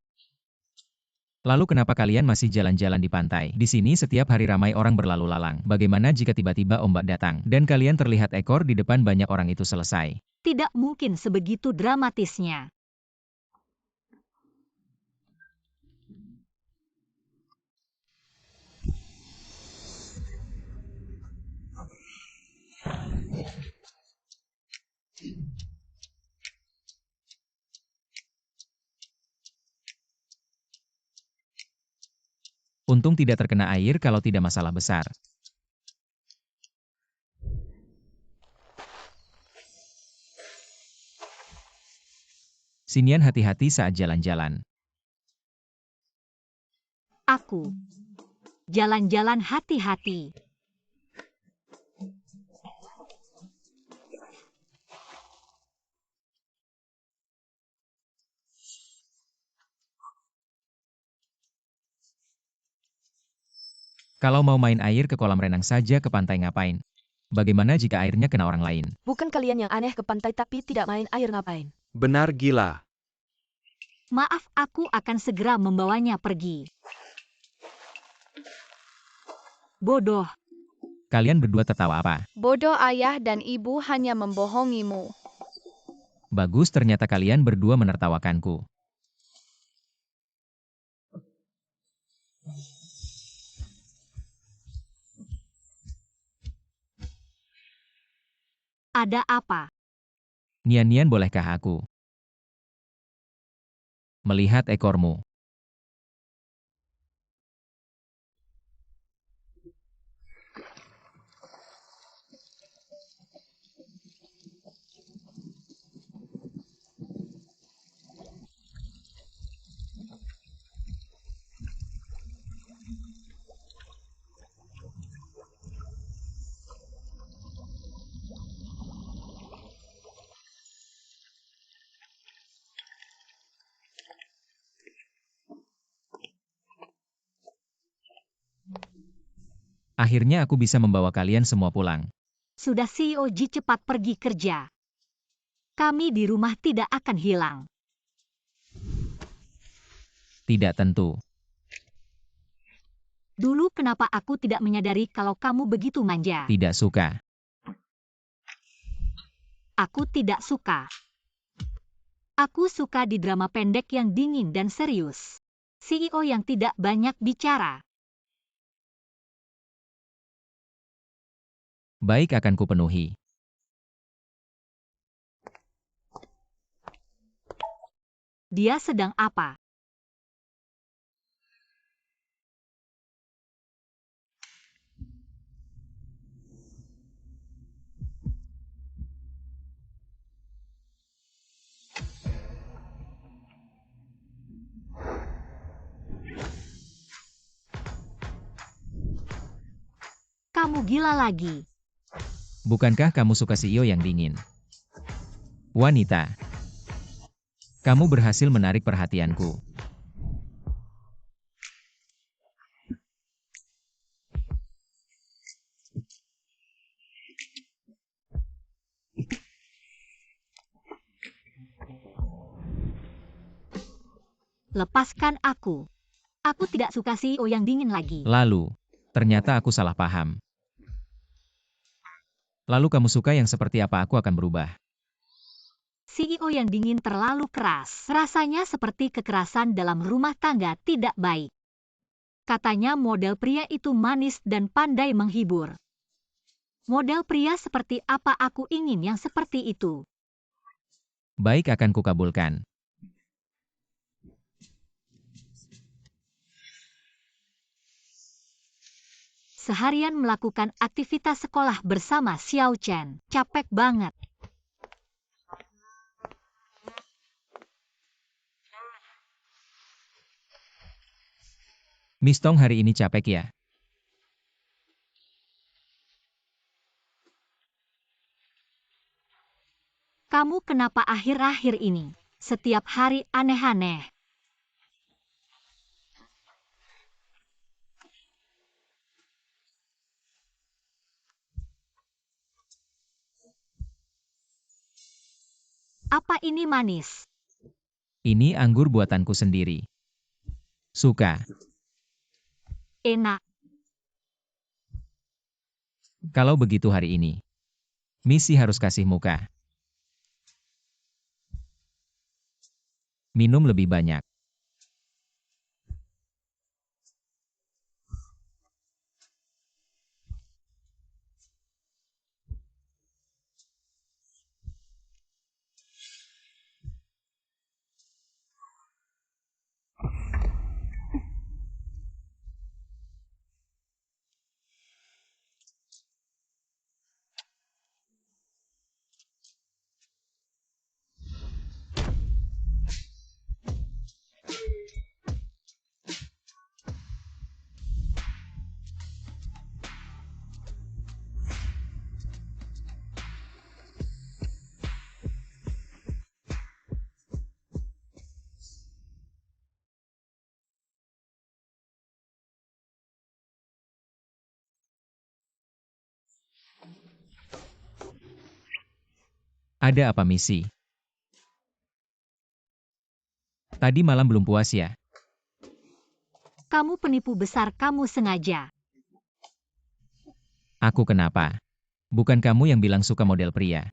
Lalu kenapa kalian masih jalan-jalan di pantai? Di sini setiap hari ramai orang berlalu lalang. Bagaimana jika tiba-tiba ombak datang dan kalian terlihat ekor di depan banyak orang itu selesai? Tidak mungkin sebegitu dramatisnya. Untung tidak terkena air kalau tidak masalah besar. Sinian hati-hati saat jalan-jalan. Aku. Jalan-jalan hati-hati. Kalau mau main air ke kolam renang saja ke pantai ngapain? Bagaimana jika airnya kena orang lain? Bukan kalian yang aneh ke pantai tapi tidak main air ngapain? Benar gila. Maaf, aku akan segera membawanya pergi. Bodoh. Kalian berdua tertawa apa? Bodoh, ayah dan ibu hanya membohongimu. Bagus, ternyata kalian berdua menertawakanku. Ada apa? Nian-Nian, bolehkah aku melihat ekormu? Akhirnya aku bisa membawa kalian semua pulang. Sudah, CEO Ji, cepat pergi kerja. Kami di rumah tidak akan hilang. Tidak tentu. Dulu kenapa aku tidak menyadari kalau kamu begitu manja? Tidak suka. Aku tidak suka. Aku suka di drama pendek yang dingin dan serius. CEO yang tidak banyak bicara. Baik, akan kupenuhi. Dia sedang apa? Kamu gila lagi. Bukankah kamu suka CEO yang dingin? Wanita. Kamu berhasil menarik perhatianku. Lepaskan aku. Aku tidak suka CEO yang dingin lagi. Lalu, ternyata aku salah paham. Lalu kamu suka yang seperti apa? Aku akan berubah. CEO yang dingin terlalu keras. Rasanya seperti kekerasan dalam rumah tangga, tidak baik. Katanya model pria itu manis dan pandai menghibur. Model pria seperti apa aku ingin yang seperti itu? Baik, akan kukabulkan. Seharian melakukan aktivitas sekolah bersama Xiao Chen. Capek banget. Miss Tong hari ini capek ya? Kamu kenapa akhir-akhir ini? Setiap hari aneh-aneh. Apa ini manis? Ini anggur buatanku sendiri. Suka. Enak. Kalau begitu hari ini, Missy harus kasih muka. Minum lebih banyak. Ada apa Missy? Tadi malam belum puas ya? Kamu penipu besar, kamu sengaja. Aku kenapa? Bukan kamu yang bilang suka model pria.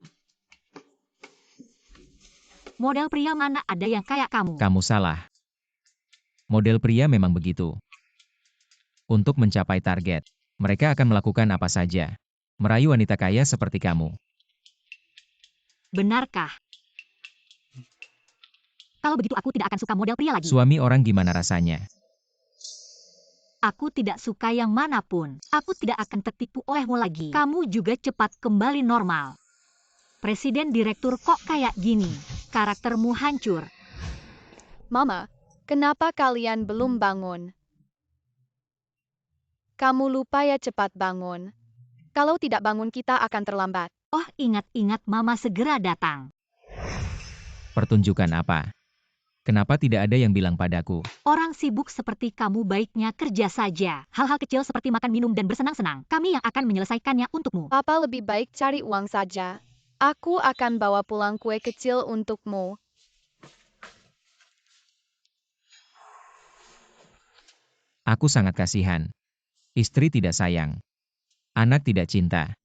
Model pria mana ada yang kayak kamu? Kamu salah. Model pria memang begitu. Untuk mencapai target, mereka akan melakukan apa saja. Merayu wanita kaya seperti kamu. Benarkah? Kalau begitu aku tidak akan suka model pria lagi. Suami orang gimana rasanya? Aku tidak suka yang manapun. Aku tidak akan tertipu olehmu lagi. Kamu juga cepat kembali normal. Presiden direktur kok kayak gini? Karaktermu hancur. Mama, kenapa kalian belum bangun? Kamu lupa ya cepat bangun. Kalau tidak bangun kita akan terlambat. Oh, ingat-ingat mama segera datang. Pertunjukan apa? Kenapa tidak ada yang bilang padaku? Orang sibuk seperti kamu baiknya kerja saja. Hal-hal kecil seperti makan, minum, dan bersenang-senang. Kami yang akan menyelesaikannya untukmu. Papa lebih baik cari uang saja. Aku akan bawa pulang kue kecil untukmu. Aku sangat kasihan. Istri tidak sayang. Anak tidak cinta.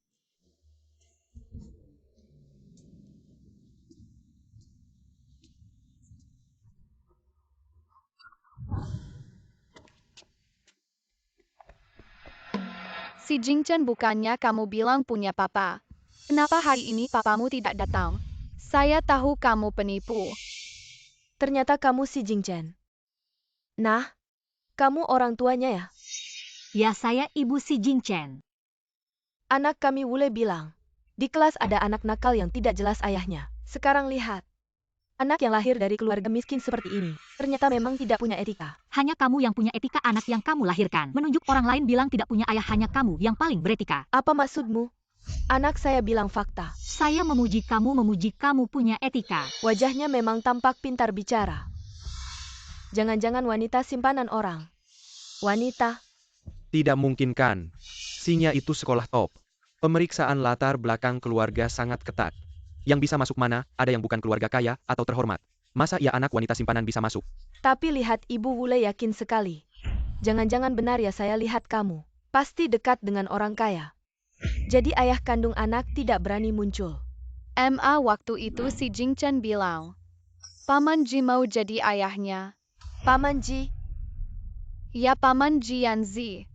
Si Jingchen bukannya kamu bilang punya papa. Kenapa hari ini papamu tidak datang? Saya tahu kamu penipu. Ternyata kamu si Jingchen. Nah, kamu orang tuanya ya? Ya, saya ibu si Jingchen. Anak kami Wule bilang, di kelas ada anak nakal yang tidak jelas ayahnya. Sekarang lihat. Anak yang lahir dari keluarga miskin seperti ini, ternyata memang tidak punya etika. Hanya kamu yang punya etika, anak yang kamu lahirkan. Menunjuk orang lain bilang tidak punya ayah, hanya kamu yang paling beretika. Apa maksudmu? Anak saya bilang fakta. Saya memuji kamu punya etika. Wajahnya memang tampak pintar bicara. Jangan-jangan wanita simpanan orang. Wanita. Tidak mungkin kan? Sinya itu sekolah top. Pemeriksaan latar belakang keluarga sangat ketat. Yang bisa masuk mana, ada yang bukan keluarga kaya atau terhormat. Masa ya anak wanita simpanan bisa masuk? Tapi lihat Ibu Wule yakin sekali. Jangan-jangan benar ya saya lihat kamu. Pasti dekat dengan orang kaya. Jadi ayah kandung anak tidak berani muncul. Waktu itu si Jingchen bilang, Paman Ji mau jadi ayahnya. Paman Ji, Ya Paman Jianzi.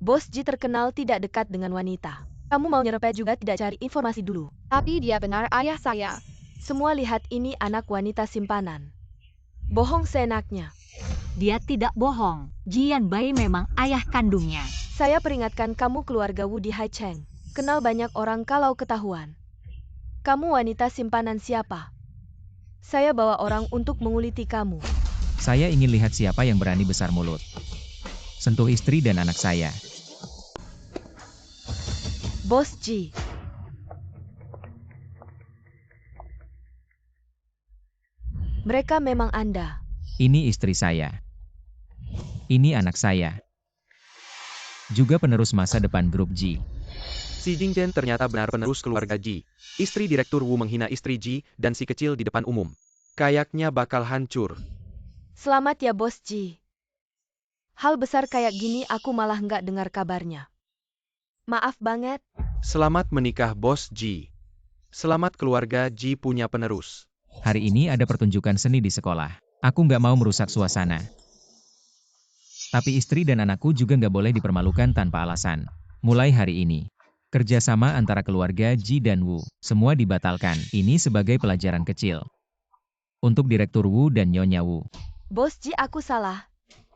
Bos Ji terkenal tidak dekat dengan wanita. Kamu mau nyerempet juga tidak cari informasi dulu. Tapi dia benar ayah saya. Semua lihat ini anak wanita simpanan. Bohong seenaknya. Dia tidak bohong. Jian Bai memang ayah kandungnya. Saya peringatkan kamu keluarga Wu di Haicheng. Kenal banyak orang kalau ketahuan. Kamu wanita simpanan siapa? Saya bawa orang untuk menguliti kamu. Saya ingin lihat siapa yang berani besar mulut. Sentuh istri dan anak saya. Bos Ji. Mereka memang Anda. Ini istri saya. Ini anak saya. Juga penerus masa depan grup Ji. Si Jingchen ternyata benar penerus keluarga Ji. Istri Direktur Wu menghina istri Ji dan si kecil di depan umum. Kayaknya bakal hancur. Selamat ya Bos Ji. Hal besar kayak gini aku malah nggak dengar kabarnya. Maaf banget. Selamat menikah Bos Ji. Selamat keluarga Ji punya penerus. Hari ini ada pertunjukan seni di sekolah. Aku nggak mau merusak suasana. Tapi istri dan anakku juga nggak boleh dipermalukan tanpa alasan. Mulai hari ini, kerjasama antara keluarga Ji dan Wu, semua dibatalkan. Ini sebagai pelajaran kecil. Untuk Direktur Wu dan Nyonya Wu. Bos Ji, aku salah.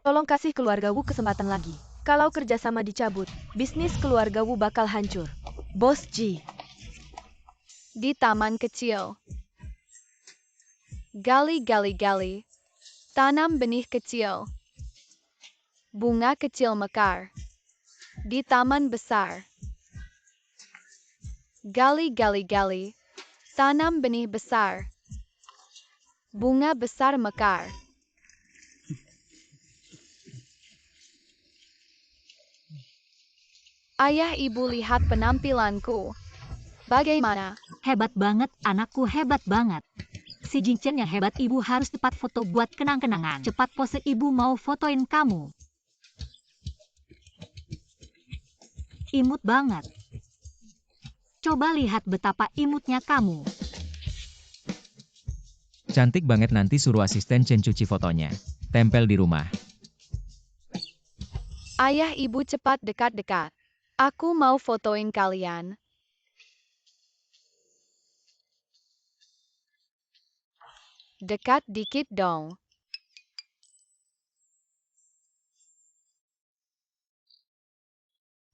Tolong kasih keluarga Wu kesempatan lagi. Kalau kerjasama dicabut, bisnis keluarga Wu bakal hancur. Bos Ji. Di taman kecil. Gali. Tanam benih kecil. Bunga kecil mekar. Di taman besar. Gali. Tanam benih besar. Bunga besar mekar. Ayah ibu lihat penampilanku. Bagaimana? Hebat banget, anakku hebat banget. Si Jingchen yang hebat, ibu harus cepat foto buat kenang-kenangan. Cepat pose, ibu mau fotoin kamu. Imut banget. Coba lihat betapa imutnya kamu. Cantik banget, nanti suruh asisten Chen cuci fotonya. Tempel di rumah. Ayah ibu cepat dekat-dekat. Aku mau fotoin kalian. Dekat dikit dong.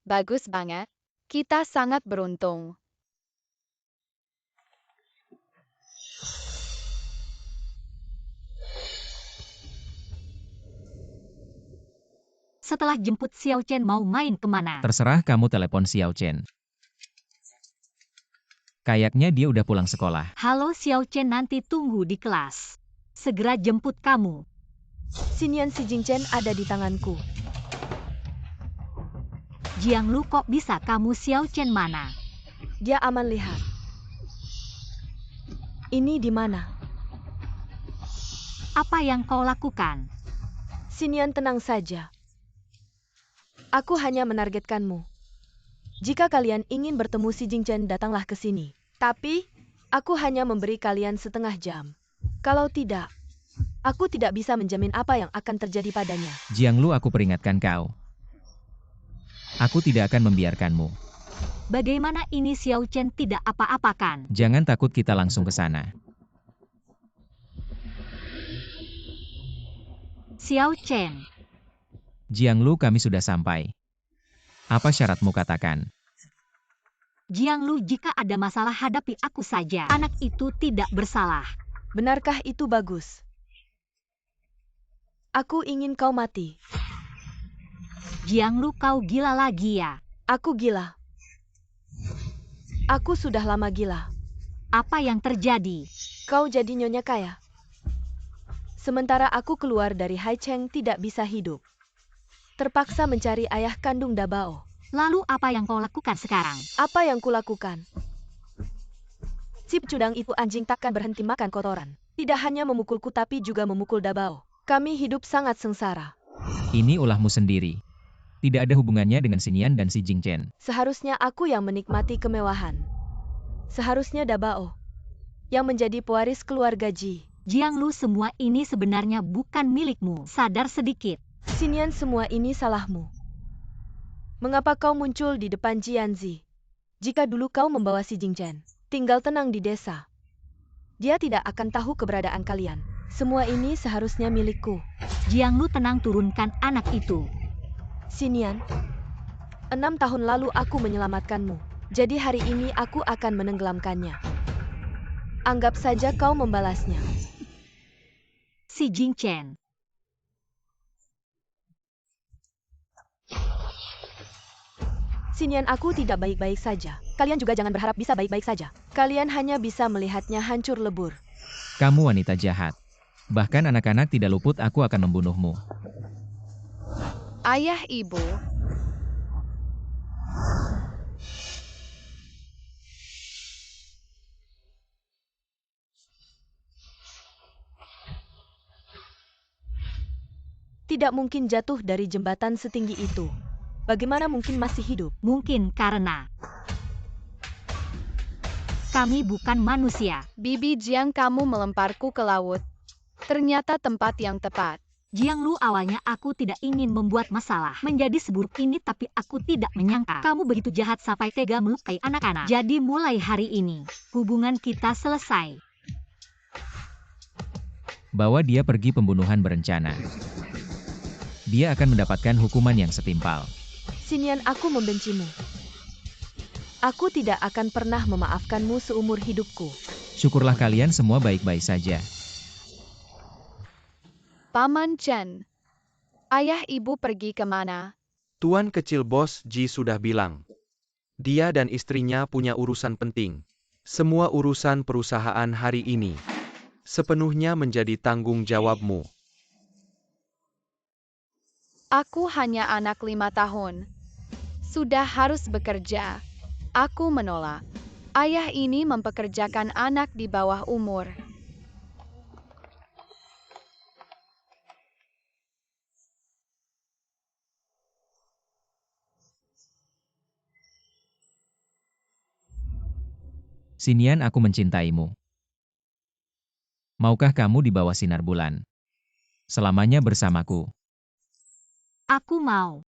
Bagus banget. Kita sangat beruntung. Setelah jemput Xiao Chen mau main kemana? Terserah kamu, telepon Xiao Chen. Kayaknya dia udah pulang sekolah. Halo Xiao Chen, nanti tunggu di kelas. Segera jemput kamu. Sinian si Jingchen ada di tanganku. Jiang Lu, kok bisa kamu? Xiao Chen mana? Dia aman, lihat. Ini di mana? Apa yang kau lakukan? Sinian, tenang saja. Aku hanya menargetkanmu. Jika kalian ingin bertemu si Jingchen, datanglah ke sini. Tapi, aku hanya memberi kalian setengah jam. Kalau tidak, aku tidak bisa menjamin apa yang akan terjadi padanya. Jiang Lu, aku peringatkan kau. Aku tidak akan membiarkanmu. Bagaimana ini? Xiao Chen tidak apa-apakan? Jangan takut, kita langsung ke sana. Xiao Chen. Jiang Lu, kami sudah sampai. Apa syaratmu, katakan? Jiang Lu, jika ada masalah hadapi aku saja. Anak itu tidak bersalah. Benarkah itu? Bagus. Aku ingin kau mati. Jiang Lu, kau gila lagi ya? Aku gila. Aku sudah lama gila. Apa yang terjadi? Kau jadi nyonya kaya. Sementara aku keluar dari Haicheng tidak bisa hidup. Terpaksa mencari ayah kandung Dabao. Lalu apa yang kau lakukan sekarang? Apa yang kulakukan? Si pecundang itu anjing takkan berhenti makan kotoran. Tidak hanya memukulku tapi juga memukul Dabao. Kami hidup sangat sengsara. Ini ulahmu sendiri. Tidak ada hubungannya dengan Sinian dan si Jingchen. Seharusnya aku yang menikmati kemewahan. Seharusnya Dabao yang menjadi pewaris keluarga Ji. Jiang Lu, semua ini sebenarnya bukan milikmu. Sadar sedikit. Sinian, semua ini salahmu. Mengapa kau muncul di depan Jianzi? Jika dulu kau membawa si Jingchen, tinggal tenang di desa. Dia tidak akan tahu keberadaan kalian. Semua ini seharusnya milikku. Jiang Lu, tenang, turunkan anak itu. Sinian, 6 tahun lalu aku menyelamatkanmu. Jadi hari ini aku akan menenggelamkannya. Anggap saja kau membalasnya. Si Jingchen. Sinian, aku tidak baik-baik saja. Kalian juga jangan berharap bisa baik-baik saja. Kalian hanya bisa melihatnya hancur lebur. Kamu wanita jahat. Bahkan anak-anak tidak luput aku akan membunuhmu. Ayah ibu, Tidak mungkin jatuh dari jembatan setinggi itu. Bagaimana mungkin masih hidup? Mungkin karena kami bukan manusia. Bibi Jiang, kamu melemparku ke laut. Ternyata tempat yang tepat. Jiang Lu, awalnya aku tidak ingin membuat masalah menjadi seburuk ini, tapi aku tidak menyangka kamu begitu jahat sampai tega melukai anak-anak. Jadi mulai hari ini, hubungan kita selesai. Bawa dia pergi pembunuhan berencana. Dia akan mendapatkan hukuman yang setimpal. Xinyan, aku membencimu. Aku tidak akan pernah memaafkanmu seumur hidupku. Syukurlah kalian semua baik-baik saja. Paman Chen, ayah ibu pergi kemana? Tuan kecil Bos Ji sudah bilang. Dia dan istrinya punya urusan penting. Semua urusan perusahaan hari ini sepenuhnya menjadi tanggung jawabmu. Aku hanya anak 5 tahun. Sudah harus bekerja. Aku menolak. Ayah ini mempekerjakan anak di bawah umur. Xinyan, aku mencintaimu. Maukah kamu di bawah sinar bulan? Selamanya bersamaku. Aku mau.